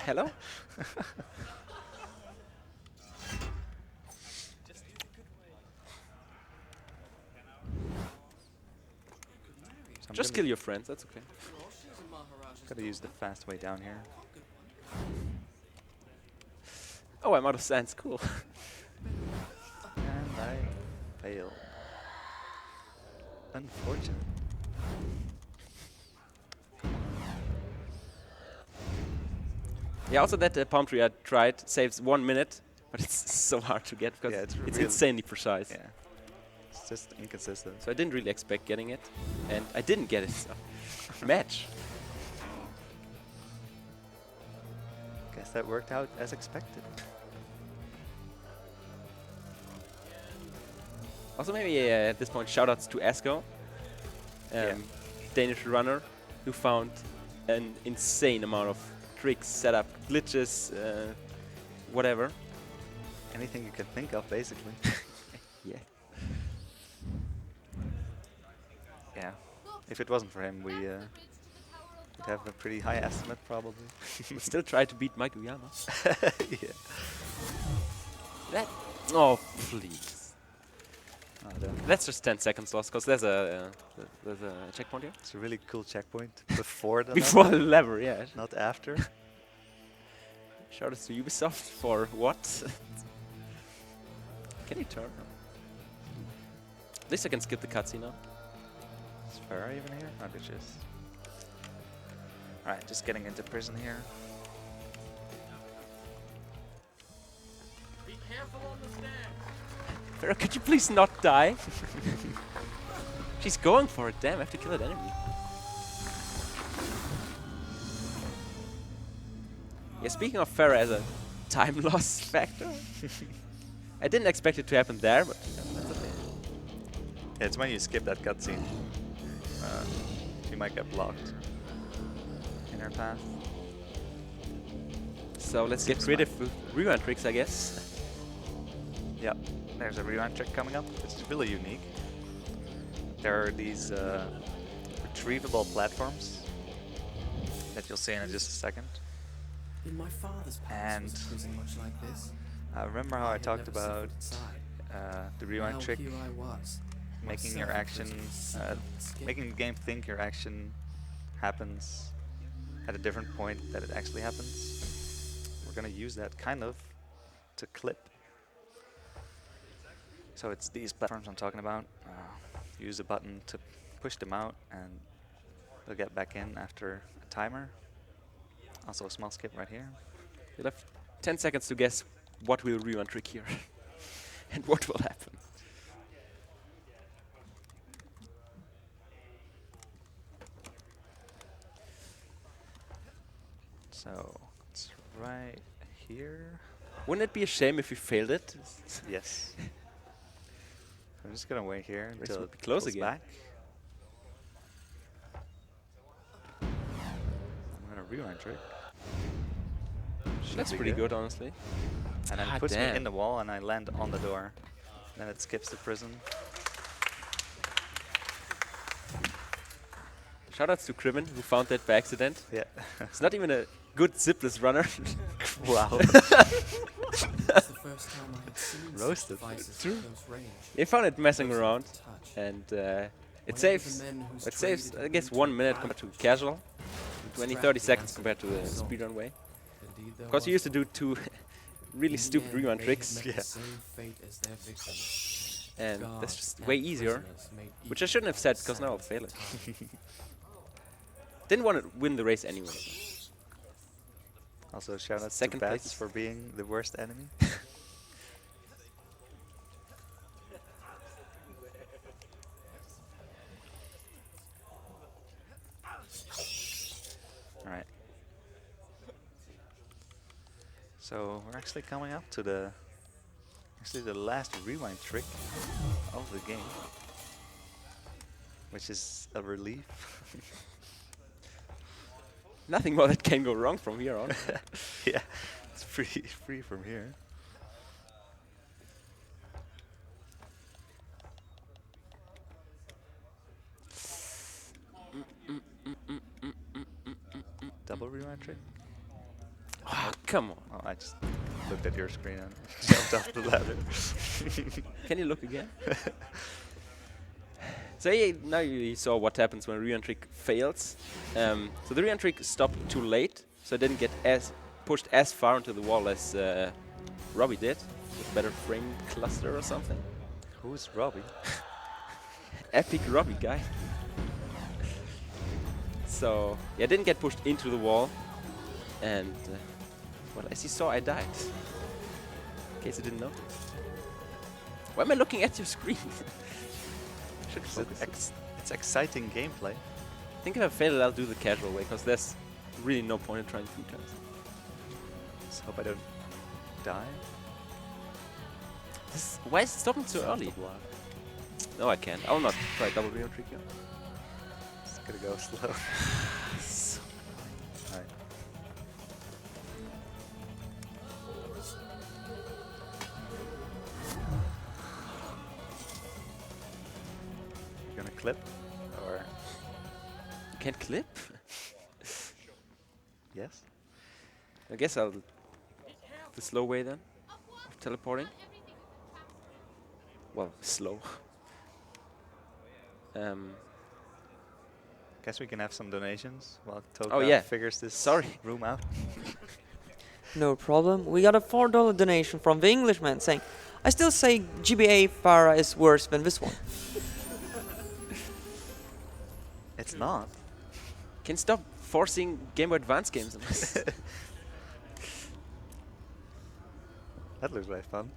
C: Hello?
A: So I'm
C: Just
A: gonna-
C: kill your friends, that's okay.
A: Gotta use the fast way down here.
C: Oh, I'm out of sands, cool.
A: And I fail. Unfortunate.
C: Yeah, also that palm tree I tried saves 1 minute, but it's so hard to get because
A: Yeah, it's
C: it's
A: really-
C: insanely precise.
A: Yeah. It's just inconsistent.
C: So I didn't really expect getting it, and I didn't get it. So match.
A: Guess that worked out as expected.
C: Also maybe at this point shoutouts to Asko,
A: Yeah.
C: Danish runner, who found an insane amount of tricks, setup, glitches, whatever.
A: Anything you can think of, basically.
C: Yeah.
A: Yeah. If it wasn't for him, would have a pretty high estimate, probably.
C: Still try to beat Mike Uyama.
A: Yeah.
C: That. Oh please.
A: Oh, damn.
C: That's just 10 seconds lost because there's a checkpoint here.
A: It's a really cool checkpoint before the
C: Before
A: level,
C: the lever, yeah.
A: not after.
C: Shoutouts to Ubisoft for what? Can you turn? At least I can skip the cutscene now.
A: Is Farah even here? Oh, they're just... Alright, just getting into prison here.
B: Be careful on the stairs.
C: Farah, could you please not die? She's going for it, damn, I have to kill that enemy. Yeah, speaking of Farah as a time loss factor, I didn't expect it to happen there, but that's okay.
A: Yeah, it's when you skip that cutscene. You might get blocked in her path.
C: So let's get creative with rewind tricks, I guess.
A: Yep, there's a rewind trick coming up. It's really unique. There are these retrievable platforms that you'll see in just a second.
E: In my father's palace
A: And
E: was a prison much like this.
A: remember how I
E: had
A: talked
E: never set
A: about
E: foot inside.
A: the rewind
E: Now
A: trick,
E: here I was,
A: making your
E: myself
A: action,
E: prison sealed and skipped.
A: making the game think your action happens at a different point that it actually happens. We're gonna use that kind of to clip. So it's these platforms I'm talking about. Use a button to push them out and they'll get back in after a timer. Also a small skip right here.
C: You'll have 10 seconds to guess what will rewind trick here and what will happen.
A: So it's right here.
C: Wouldn't it be a shame if you failed it?
A: Yes. I'm just gonna wait here
C: Race
A: until
C: would be
A: it
C: close
A: goes
C: again.
A: back. I'm gonna rewind trick. Should
C: That's
A: be
C: pretty good, honestly.
A: And then
C: Ah,
A: it puts me
C: damn.
A: in the wall and I land on the door. Then it skips the prison.
C: Shoutouts to Crimin, who found that by accident.
A: Yeah.
C: It's not even a good zipless runner.
A: Wow.
E: It's the first time I had seen such
A: Roasted.
E: devices
C: True.
E: at close range.
C: They found it messing
E: Close
C: around,
E: enough to touch.
C: and
E: Whenever
C: it
E: the
C: saves.
E: men whose
C: It
E: trade
C: saves,
E: it
C: I
E: had
C: guess,
E: been
C: 1
E: to
C: minute
E: provide
C: compared to casual, 20, 30
E: extract
C: seconds
E: the
C: compared to the
E: answer
C: speedrun way.
E: Indeed there
C: Of course, you
E: was.
C: used to do 2 really
E: In the
C: stupid
E: end,
C: rewind
E: they had
C: tricks,
E: met
A: Yeah.
E: the same fate as their victims.
C: and that's
E: Guards
C: just
E: and
C: way easier.
E: prisoners made
C: Which I shouldn't have said, because now I'll fail it. Didn't want to win the race anyway.
A: Also, shout out to
C: Second place
A: Bats
C: is-
A: for being the worst enemy. Alright. So we're actually coming up to the last rewind trick of the game, which is a relief.
C: Nothing more that can go wrong from here on.
A: Yeah, it's free from here. Double rewind trick?
C: Oh, come on.
A: Oh, I just looked at your screen and jumped off the ladder.
C: Can you look again? So yeah, now you saw what happens when a rewind trick fails. So the rewind trick stopped too late, so it didn't get pushed as far into the wall as Robbie did, with better frame cluster or something.
A: Who's Robbie?
C: Epic Robbie guy. So yeah, didn't get pushed into the wall, and well, as you saw, I died. In case you didn't notice. Why am I looking at your screen? Should focus.
A: It's exciting gameplay.
C: I think if I fail it, I'll do the casual way, because there's really no point in trying 3 times.
A: Just hope I don't die.
C: Why is it stopping so
A: It's off
C: early?
A: the block.
C: No, I can't. I'll not try double real trick here.
A: It's gonna go slow. Alright. You gonna clip? Or
C: You can't clip?
A: yes?
C: I guess I'll the slow way then. Of teleporting. Well, slow.
A: Guess we can have some donations while Toka
C: Oh, yeah.
A: figures this
C: Sorry.
A: room out.
D: No problem. We got a $4 donation from the Englishman saying, I still say GBA Farah is worse than this one.
A: It's not.
C: Can stop forcing Game Boy Advance games on us.
A: That looks like fun.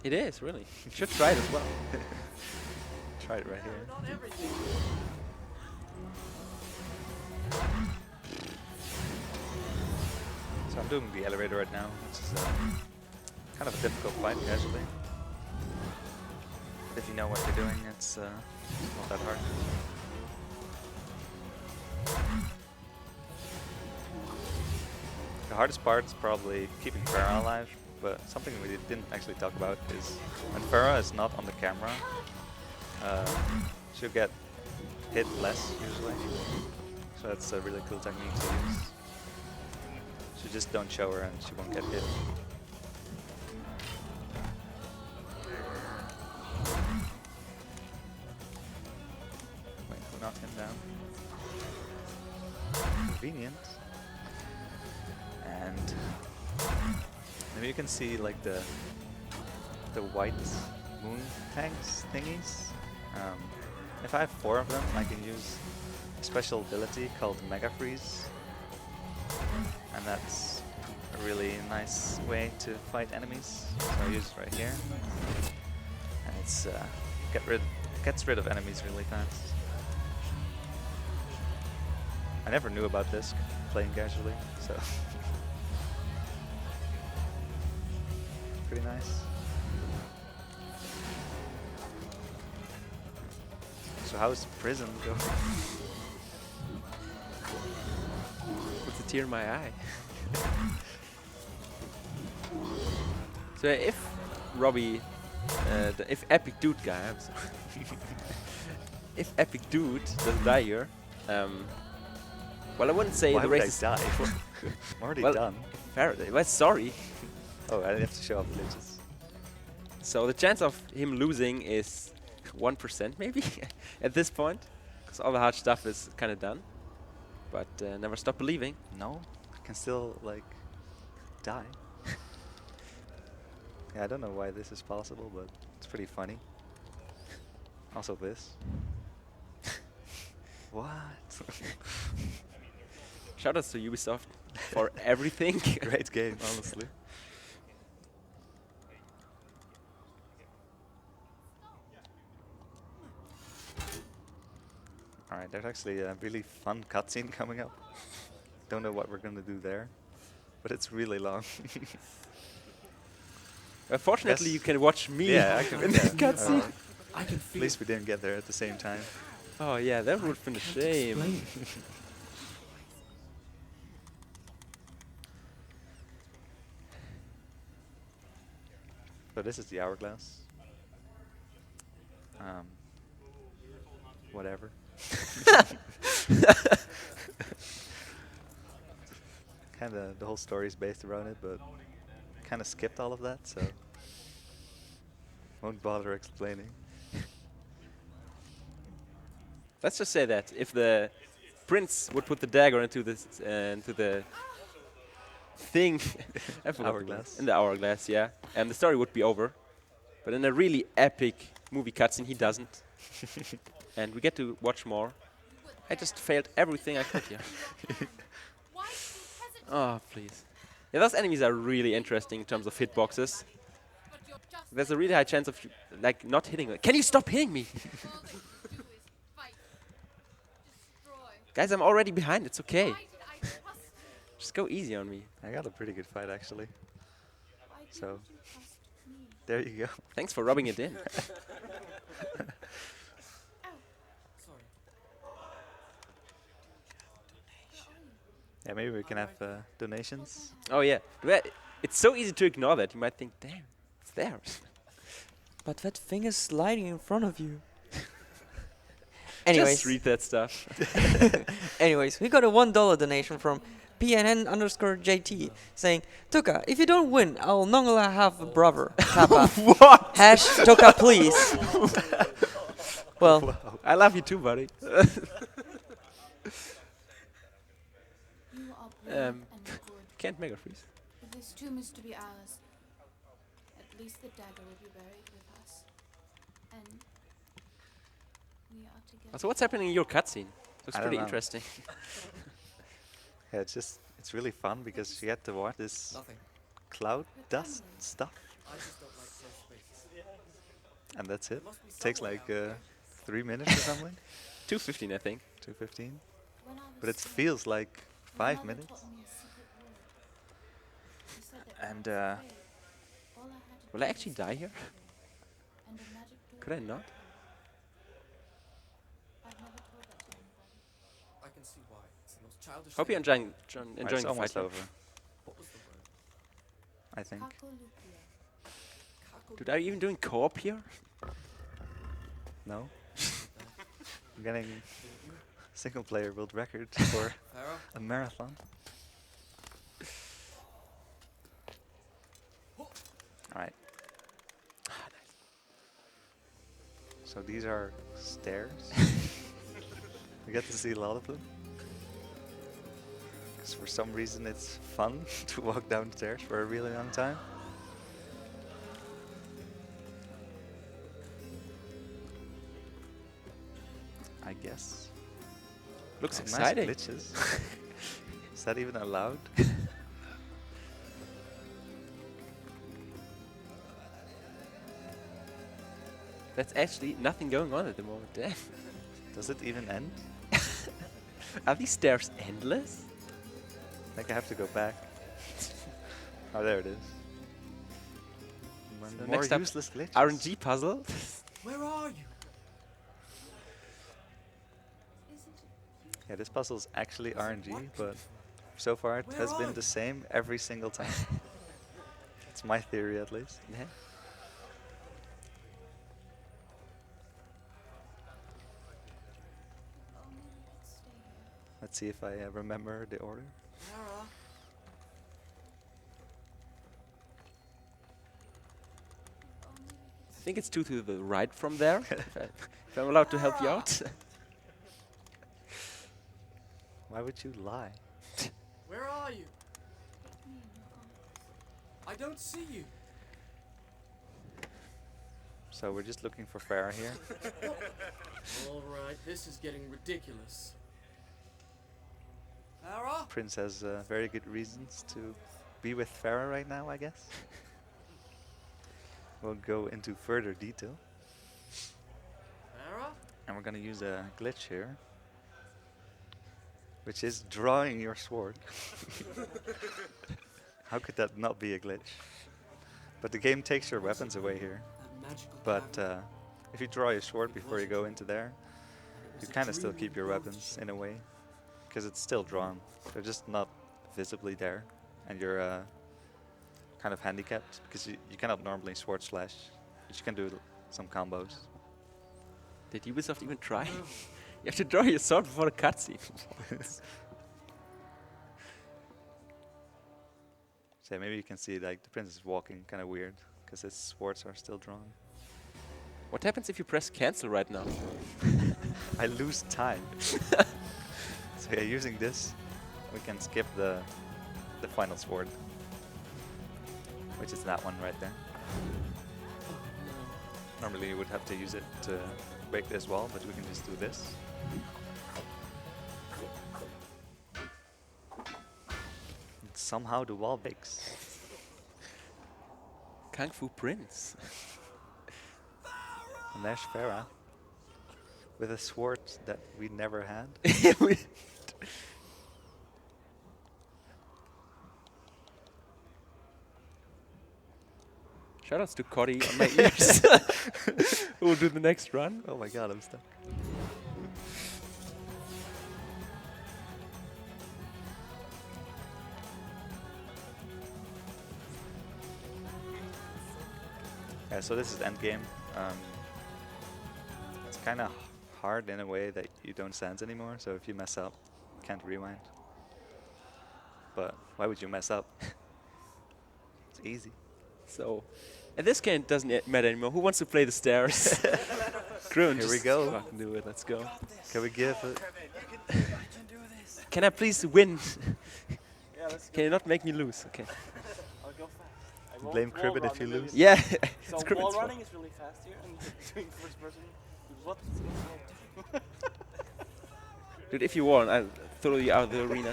C: It is, really. You should try it as well.
A: Try it right here. So I'm doing the elevator right now, which is kind of a difficult fight casually. But if you know what you're doing, it's not that hard. The hardest part is probably keeping Farah alive, but something we didn't actually talk about is when Farah is not on the camera, she'll get hit less usually. So that's a really cool technique to use. So just don't show her and she won't get hit. Wait, we knocked him down. Convenient. And maybe you can see like the white moon tanks thingies. If I have 4 of them, I can use a special ability called Mega Freeze, and that's a really nice way to fight enemies. So I use it right here, and it's gets rid of enemies really fast. I never knew about this playing casually, so pretty nice. So how's prison going?
C: With a tear in my eye. So if Robbie, if Epic Dude guy, I'm sorry. If Epic Dude doesn't die here, well, I wouldn't say
A: Why
C: the
A: would
C: race
A: I
C: is
A: die? I'm already
C: well,
A: done.
C: Faraday. Well, sorry.
A: Oh, I have to show off glitches.
C: So the chance of him losing is 1% maybe at this point, because all the hard stuff is kind of done. But never stop believing.
A: No, I can still like die. Yeah, I don't know why this is possible, but it's pretty funny. Also this. What?
C: Shoutouts to Ubisoft. for everything.
A: Great game, honestly. Alright, there's actually a really fun cutscene coming up. Don't know what we're gonna do there, but it's really long.
C: Fortunately,
A: Yes.
C: you can watch me
A: Yeah, I can.
C: in
A: Yeah.
C: the cutscene.
E: I can
A: At
E: feel
A: least we didn't get there at the same time.
C: Oh yeah, that would have been a shame.
E: explain.
A: So this is the hourglass. Whatever. Kinda, the whole story is based around it, but kinda skipped all of that, so won't bother explaining.
C: Let's just say that if the prince would put the dagger into the thing, I forgot the word.
A: Hourglass.
C: In the hourglass, yeah, and the story would be over. But in a really epic movie cutscene, he doesn't, and we get to watch more. I just failed everything I could here.
F: Why did you hesitate?
C: Oh, please. Yeah, those enemies are really interesting in terms of hitboxes.
F: But you're just
C: There's a really high chance of like not hitting it. Can you stop hitting me?
F: all that you do is fight, destroy.
C: Guys, I'm already behind. It's okay.
F: Why did I trust you?
C: Just go easy on me.
A: I got a pretty good fight actually.
F: Why didn't
A: So
F: you trust me?
A: there you go.
C: Thanks for rubbing it in.
E: Sorry.
A: Yeah, maybe we can have donations.
C: Oh yeah. Well, it's so easy to ignore that. You might think, damn, it's there.
D: But that thing is sliding in front of you. Anyways,
C: Just read that stuff.
D: anyways, we got a $1 donation from PNN_JT saying, Tuka, if you don't win, I'll no longer have a brother. Kappa.
C: What?
D: Hash Tuka, please. Well,
C: I love you too, buddy.
F: You are brave
C: Um,
F: and good.
C: Can't make a freeze.
F: If this tomb is to be ours, at least the dagger will be buried with us. And we are together.
C: So what's happening in your cutscene? Looks
A: I don't
C: pretty
A: know.
C: interesting.
A: Yeah, it's really fun because you get to watch this
E: Nothing.
A: cloud dust stuff,
E: I just don't like safe spaces.
A: and that's it.
E: Must be
A: Takes
E: somewhere
A: like
E: out there.
A: 3 minutes or something.
C: 2:15, I think.
A: 2:15.
F: When I
A: But
F: was
A: it
F: sick,
A: feels like
F: my
A: 5
F: mother
A: minutes.
F: taught me a secret word. She said that when
A: And,
F: I was afraid, all I had to
C: Will I
F: do
C: actually
F: was
C: die here?
F: and a magic door
C: Could I not?
F: I've never told that to anybody.
E: I can see why. It's the most childish
C: Hope you're
E: thing.
C: enjoying
A: It's
C: the fight.
A: almost
C: here.
A: over,
E: What was the word?
A: I think.
F: Kakolupia.
C: Dude, are you even doing co-op here?
A: No? I'm getting single player world record for
E: Farah?
A: a marathon. Alright. So these are stairs. We get to see a lot of them. Because for some reason it's fun to walk downstairs for a really long time. I guess.
C: Looks
A: Oh,
C: exciting.
A: Nice glitches. Is that even allowed?
C: That's actually nothing going on at the moment. Damn.
A: Does it even end?
C: Are these stairs endless?
A: I think I have to go back. Oh, there it is.
C: So
A: More
C: next up,
A: useless glitches.
C: RNG puzzle.
E: Where are you?
A: Yeah, this puzzle is actually RNG, but so far it
E: Where
A: has
E: are
A: been
E: you?
A: the same every single time. It's my theory, at least.
C: Yeah.
F: Only we could stay here.
A: Let's see if I remember the order.
E: Farah?
F: Only we
C: I
F: could
C: think it's two to the right from there. If I'm allowed to help you out.
A: Why would you lie?
E: Where are you?
F: take me in your arms.
E: I don't see you.
A: So we're just looking for Farah here.
E: All right, this is getting ridiculous. Farah?
A: Prince has very good reasons to be with Farah right now, I guess. We'll go into further detail.
E: Farah?
A: And we're going to use a glitch here, which is drawing your sword. How could that not be a glitch? But the game takes your weapons away here.
E: That magical
A: But
E: cavern.
A: if you draw your sword before you go into there, you kind of still keep your weapons in a way, because it's still drawn. They're just not visibly there, and you're kind of handicapped because you cannot normally sword slash, but you can do some combos.
C: Did Ubisoft even try? You have to draw your sword before the cutscene.
A: So maybe you can see like the prince is walking kind of weird because his swords are still drawn.
C: What happens if you press cancel right now?
A: I lose time. So yeah, using this, we can skip the final sword, which is that one right there. Normally you would have to use it to break this wall, but we can just do this. And somehow the wall breaks.
C: Kung Fu Prince.
A: And there's Farah with a sword that we never had.
C: Shoutouts to Cody on my ears. Who will do the next run?
A: Oh my god, I'm stuck. Yeah, so this is Endgame. It's kind of hard in a way that you don't sense anymore, so if you mess up, you can't rewind. But why would you mess up? It's easy.
C: So, and this game doesn't matter anymore. Who wants to play the stairs? Grun,
A: Here we
C: just
A: go.
C: fucking do it. Let's go.
A: Can we give it?
C: Can I please win? Can you not make me lose? Okay.
G: I'll go fast.
A: Blame Cribbit if you lose?
C: Yeah.
G: So
C: it's
G: wall
C: Cribbit's fault.
G: running is really fast here, and doing first person. What is going on?
C: Dude, if you won, I'll throw you out of the arena.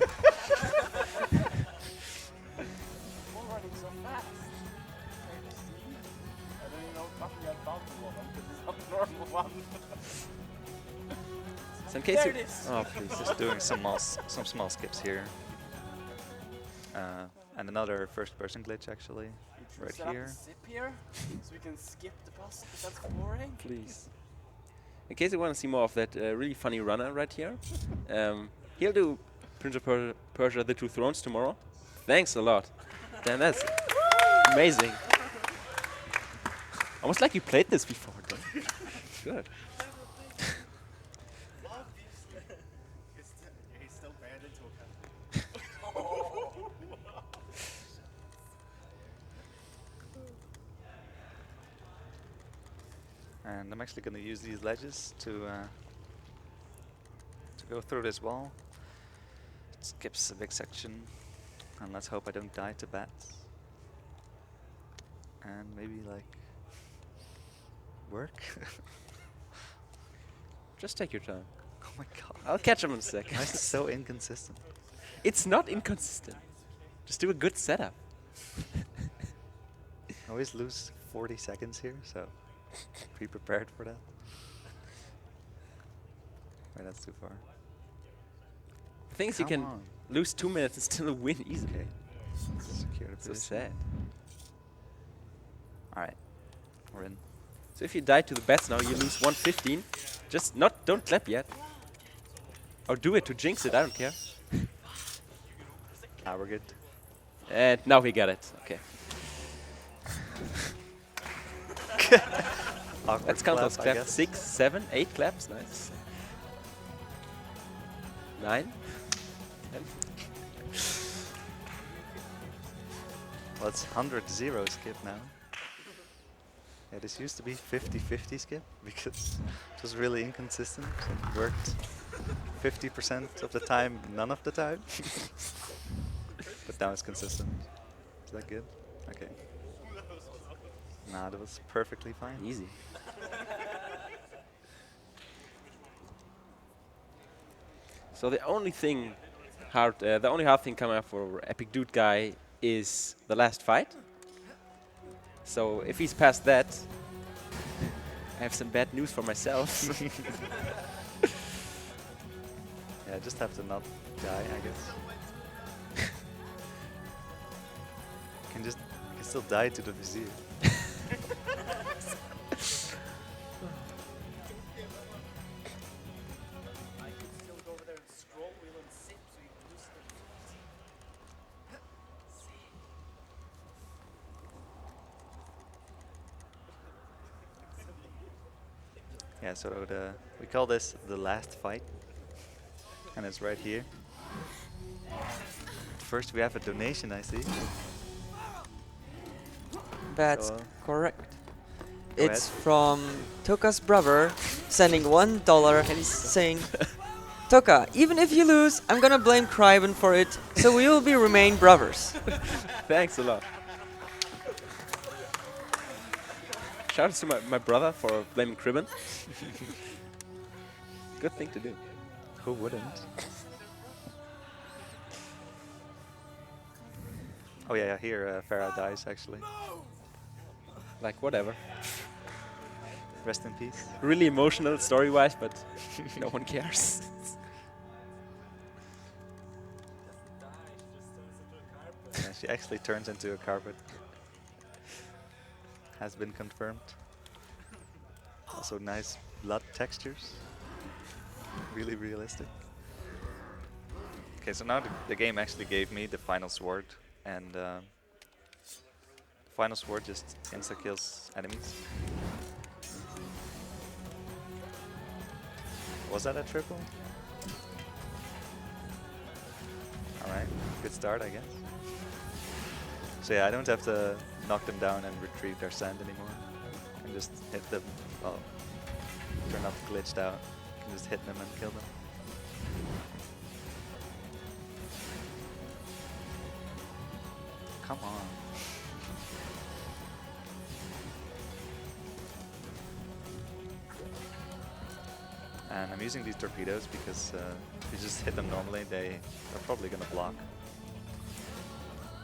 G: Wall running so fast. Hard to see. I don't even know what button you're about to wall run because it's not the normal one.
C: So in case
G: There
C: you
G: it is.
C: oh please.
A: Just doing some small skips here. And another first-person glitch actually, right
G: Set up
A: here.
G: a zip here, so we can skip the boss if that's boring.
C: Please. In case you want to see more of that really funny runner right here, he'll do Prince of Persia: The Two Thrones tomorrow. Thanks a lot. Damn, that's amazing. Almost like you played this before. Though. Good.
G: He's still banned into a
A: And I'm actually going to use these ledges to go through this wall. It skips a big section, and let's hope I don't die to bats. And maybe like work.
C: Just take your time.
A: Oh my god,
C: I'll catch him in a second.
A: this is so inconsistent.
C: It's not inconsistent. Just do a good setup.
A: I always lose 40 seconds here, so be prepared for that. Wait, that's too far.
C: The thing is, you
A: Come
C: can
A: on.
C: lose 2 minutes and still win easily.
A: Okay. Secure the
C: So
A: position.
C: sad.
A: Alright, we're in.
C: So if you die to the bats now, you lose 115. Just don't clap yet. Or do it to jinx it, I don't care.
A: Ah, we're good.
C: And now we got it. Okay.
A: Awkward
C: Let's count those
A: I
C: claps.
A: guess.
C: 6, 7, 8 claps. Nice. 9. 10.
A: Well, it's 100-0 skip now. Yeah, this used to be 50-50 skip because it was really inconsistent. It worked 50% of the time, none of the time. But now it's consistent. Is that good? Okay. Nah, that was perfectly fine.
C: Easy. So the only thing hard. The only hard thing coming up for epicdudeguy is the last fight. So if he's past that, I have some bad news for myself.
A: Yeah, I just have to not die, I guess. Can still die to the vizier. Yeah, so we call this the last fight, and it's right here. First, we have a donation, I see.
D: That's
A: So,
D: correct.
A: go
D: It's
A: ahead.
D: from Toka's brother sending $1 and he's saying, Toka, even if you lose, I'm gonna blame Kryben for it, so we will remain brothers.
C: Thanks a lot. Shout out to my brother for blaming Kribben. Good thing to do.
A: Who wouldn't? Oh yeah, here Farah dies actually.
C: Like, whatever.
A: Rest in peace.
C: Really emotional story-wise, but no one cares.
A: Yeah, she actually turns into a carpet. Has been confirmed. Also nice blood textures. Really realistic. Okay, so now the game actually gave me the final sword, and final sword just insta-kills enemies. Was that a triple? Alright, good start I guess. So yeah, I don't have to knock them down and retrieve their sand anymore. I can just hit them, well, they're not glitched out. I can just hit them and kill them. Come on. And I'm using these torpedoes because if you just hit them normally, they're probably gonna block.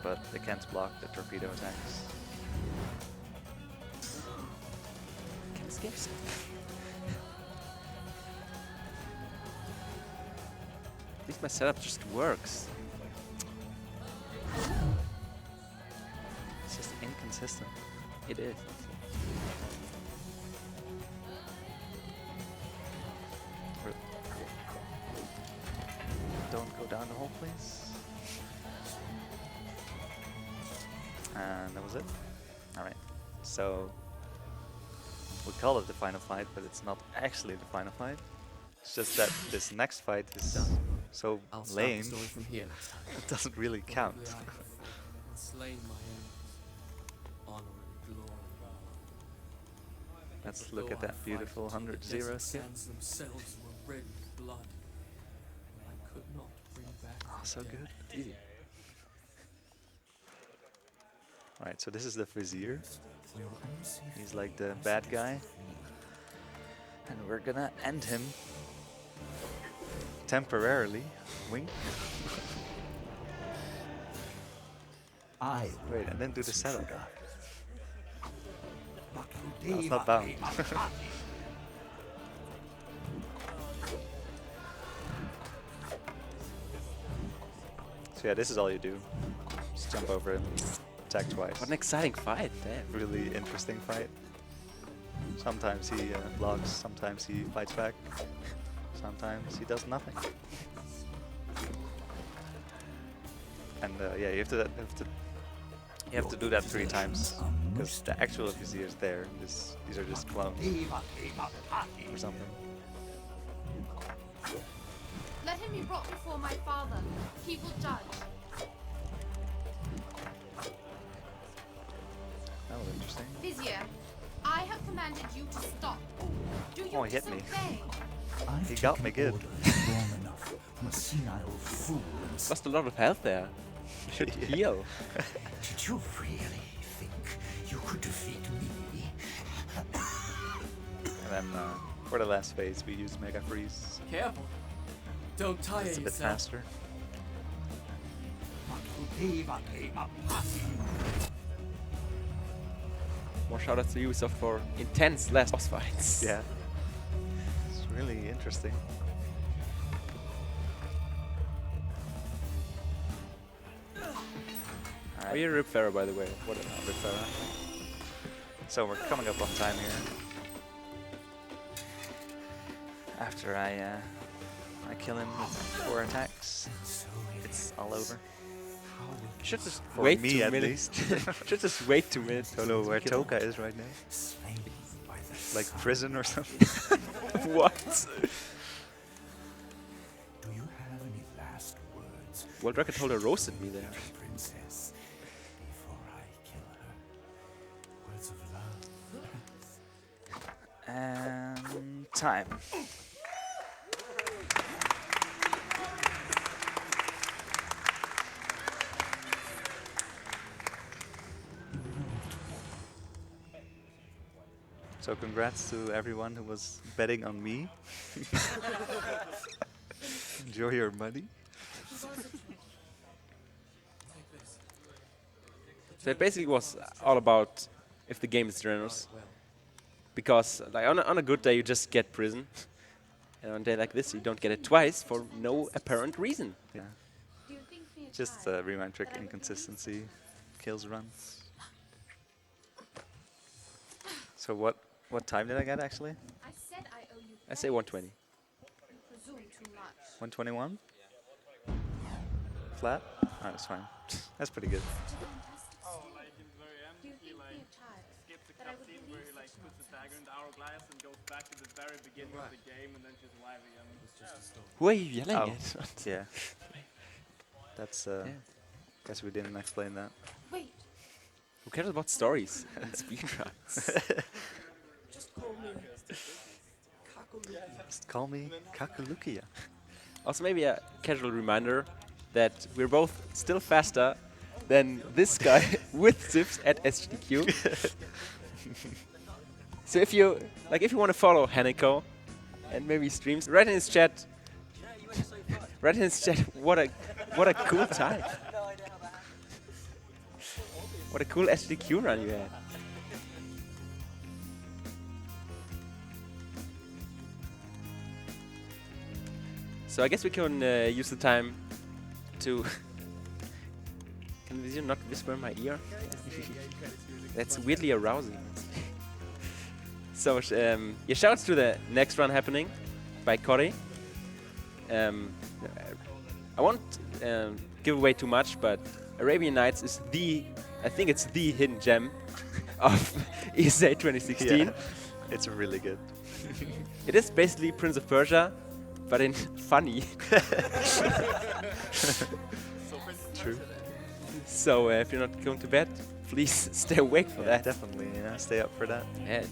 A: But they can't block the torpedo attacks.
C: Can skip. At least my setup just works.
A: It's just inconsistent.
C: It is.
A: Don't go down the hole, please. And that was it. Alright, so we call it the final fight, but it's not actually the final fight. It's just that this next fight is so
E: I'll start
A: lame,
E: the story from here.
A: it doesn't really count.
E: Where I have slain my enemies, honor and glory.
A: Let's
E: But
A: look
E: though
A: at
E: I
A: that
E: fight
A: beautiful
E: until the
A: 100
E: desert
A: zeros here.
E: sands themselves were red with blood. I could not bring back
A: Oh,
E: the
A: so
E: dead.
A: good. Easy. Alright, so this is the Vizier. He's like the bad guy. And we're gonna end him temporarily. Wink. Wait, and then do the setup. No, it's not bound. So yeah, this is all you do. Just jump over him, attack twice.
C: What an exciting fight, damn.
A: Really interesting fight. Sometimes he blocks, sometimes he fights back, sometimes he does nothing. And yeah, you have to do that 3 times because the actual vizier is there. These are just clones or something.
F: Let him be brought before my father. He will judge.
A: That was interesting.
F: Vizier, I have commanded you to stop. Do you
A: Oh, he hit me.
F: disobey?
A: He got me good.
C: Lost a lot of health there. Should heal.
H: Did you really think you could defeat me?
A: And then for the last phase, we use Mega Freeze.
E: Careful. Don't tire
A: It's a bit
E: yourself.
A: faster.
C: More shoutouts to Ubisoft for intense last boss fights.
A: Yeah. It's really interesting.
C: Oh, you're Rip Farah, by the way. What a
A: Rip Farah. So we're coming up on time here. After I kill him with 4 attacks, it's all over.
C: You should just
A: For
C: wait
A: me
C: 2
A: at
C: minutes.
A: least.
C: Should just wait 2 minutes.
A: Don't know where
C: Kill him.
A: Toka is right now. Like prison or something.
C: What?
H: Do you have any last words,
C: World record holder roasted me there.
H: princess, before I kill her? Words of love.
A: And time. So congrats to everyone who was betting on me. Enjoy your money.
C: So it basically was all about if the game is generous. Because like on a good day you just get prison. And on a day like this you don't get it twice for no apparent reason.
A: Yeah. Just rewind trick inconsistency, kills runs. So what time did I get actually?
F: I said I owe you.
C: I say 120.
F: You presume too much.
A: 121? Flat? Oh, that's fine. That's pretty good.
F: Do you think me a child that I would believe such nonsense?
G: Dagger in the hourglass and goes back to the very beginning of the game and then she's wiving him.
C: Who are you yelling
A: Oh,
C: at?
A: yeah. That's guess we didn't explain that.
F: Wait,
C: Who cares about stories and speedruns?
F: just call me.
A: Just call me Kakalukia.
C: Also maybe a casual reminder that we're both still faster than this guy with zips at SGDQ. So if you want to follow Haneko and maybe streams, write in his chat. Write in his chat what a cool time. What a cool SGDQ run you had. So I guess we can use the time to... Can you not whisper in my ear? That's weirdly arousing. So, yeah, shouts to the next run happening by Cory. I won't give away too much, but Arabian Nights is I think it's the hidden gem of ESA 2016.
A: Yeah, it's really good.
C: It is basically Prince of Persia, but in funny.
A: True.
C: So if you're not going to bed, please stay awake for that.
A: Definitely, yeah, stay up for that.
C: Yeah.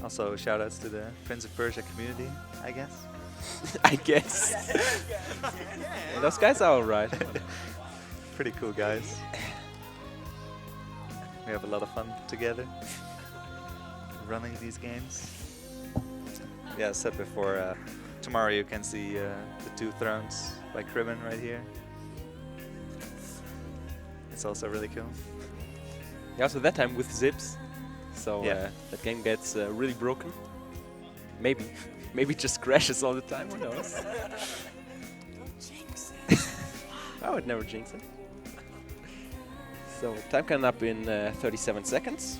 A: Also, shoutouts to the Prince of Persia community, I guess.
C: I guess. Yeah, those guys are alright.
A: Pretty cool guys. We have a lot of fun together running these games. Yeah, as said before, tomorrow you can see the 2 Thrones by Crimin right here. It's also really cool.
C: Yeah, also that time with zips. So
A: Yeah.
C: that game gets really broken. Maybe. Maybe it just crashes all the time, who knows? I would never jinx it. So time coming up in 37 seconds.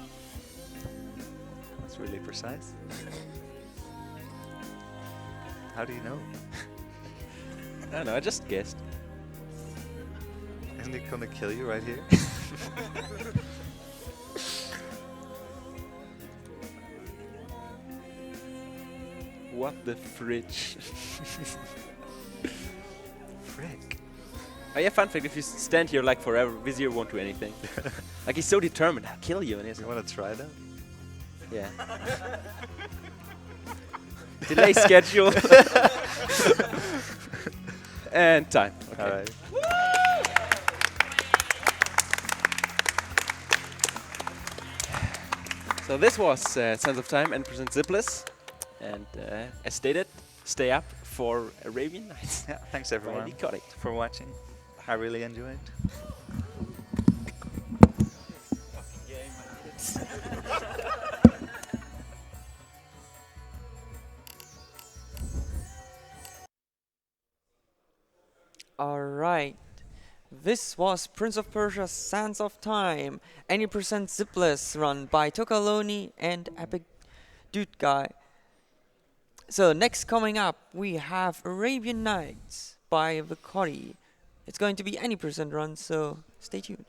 A: That's really precise. How do you know?
C: I don't know, I just guessed.
A: Isn't he gonna kill you right here?
C: What the fridge?
A: Frick.
C: Oh yeah, fun fact, if you stand here like forever, Vizier won't do anything. Like he's so determined, I'll kill you. And he's
A: You wanna try that?
C: yeah. Delay schedule. And time. Okay.
A: Alright.
C: So this was Sense of Time and present Zipless. And as stated, stay up for Arabian Nights.
A: Yeah, thanks
C: by
A: everyone
C: Lee
A: for watching. I really enjoyed.
D: Alright. This was Prince of Persia Sands of Time, any percent Zipless run by Tocaloni and epicdudeguy. So next coming up we have Arabian Nights by Vicori. It's going to be any percent run, so stay tuned.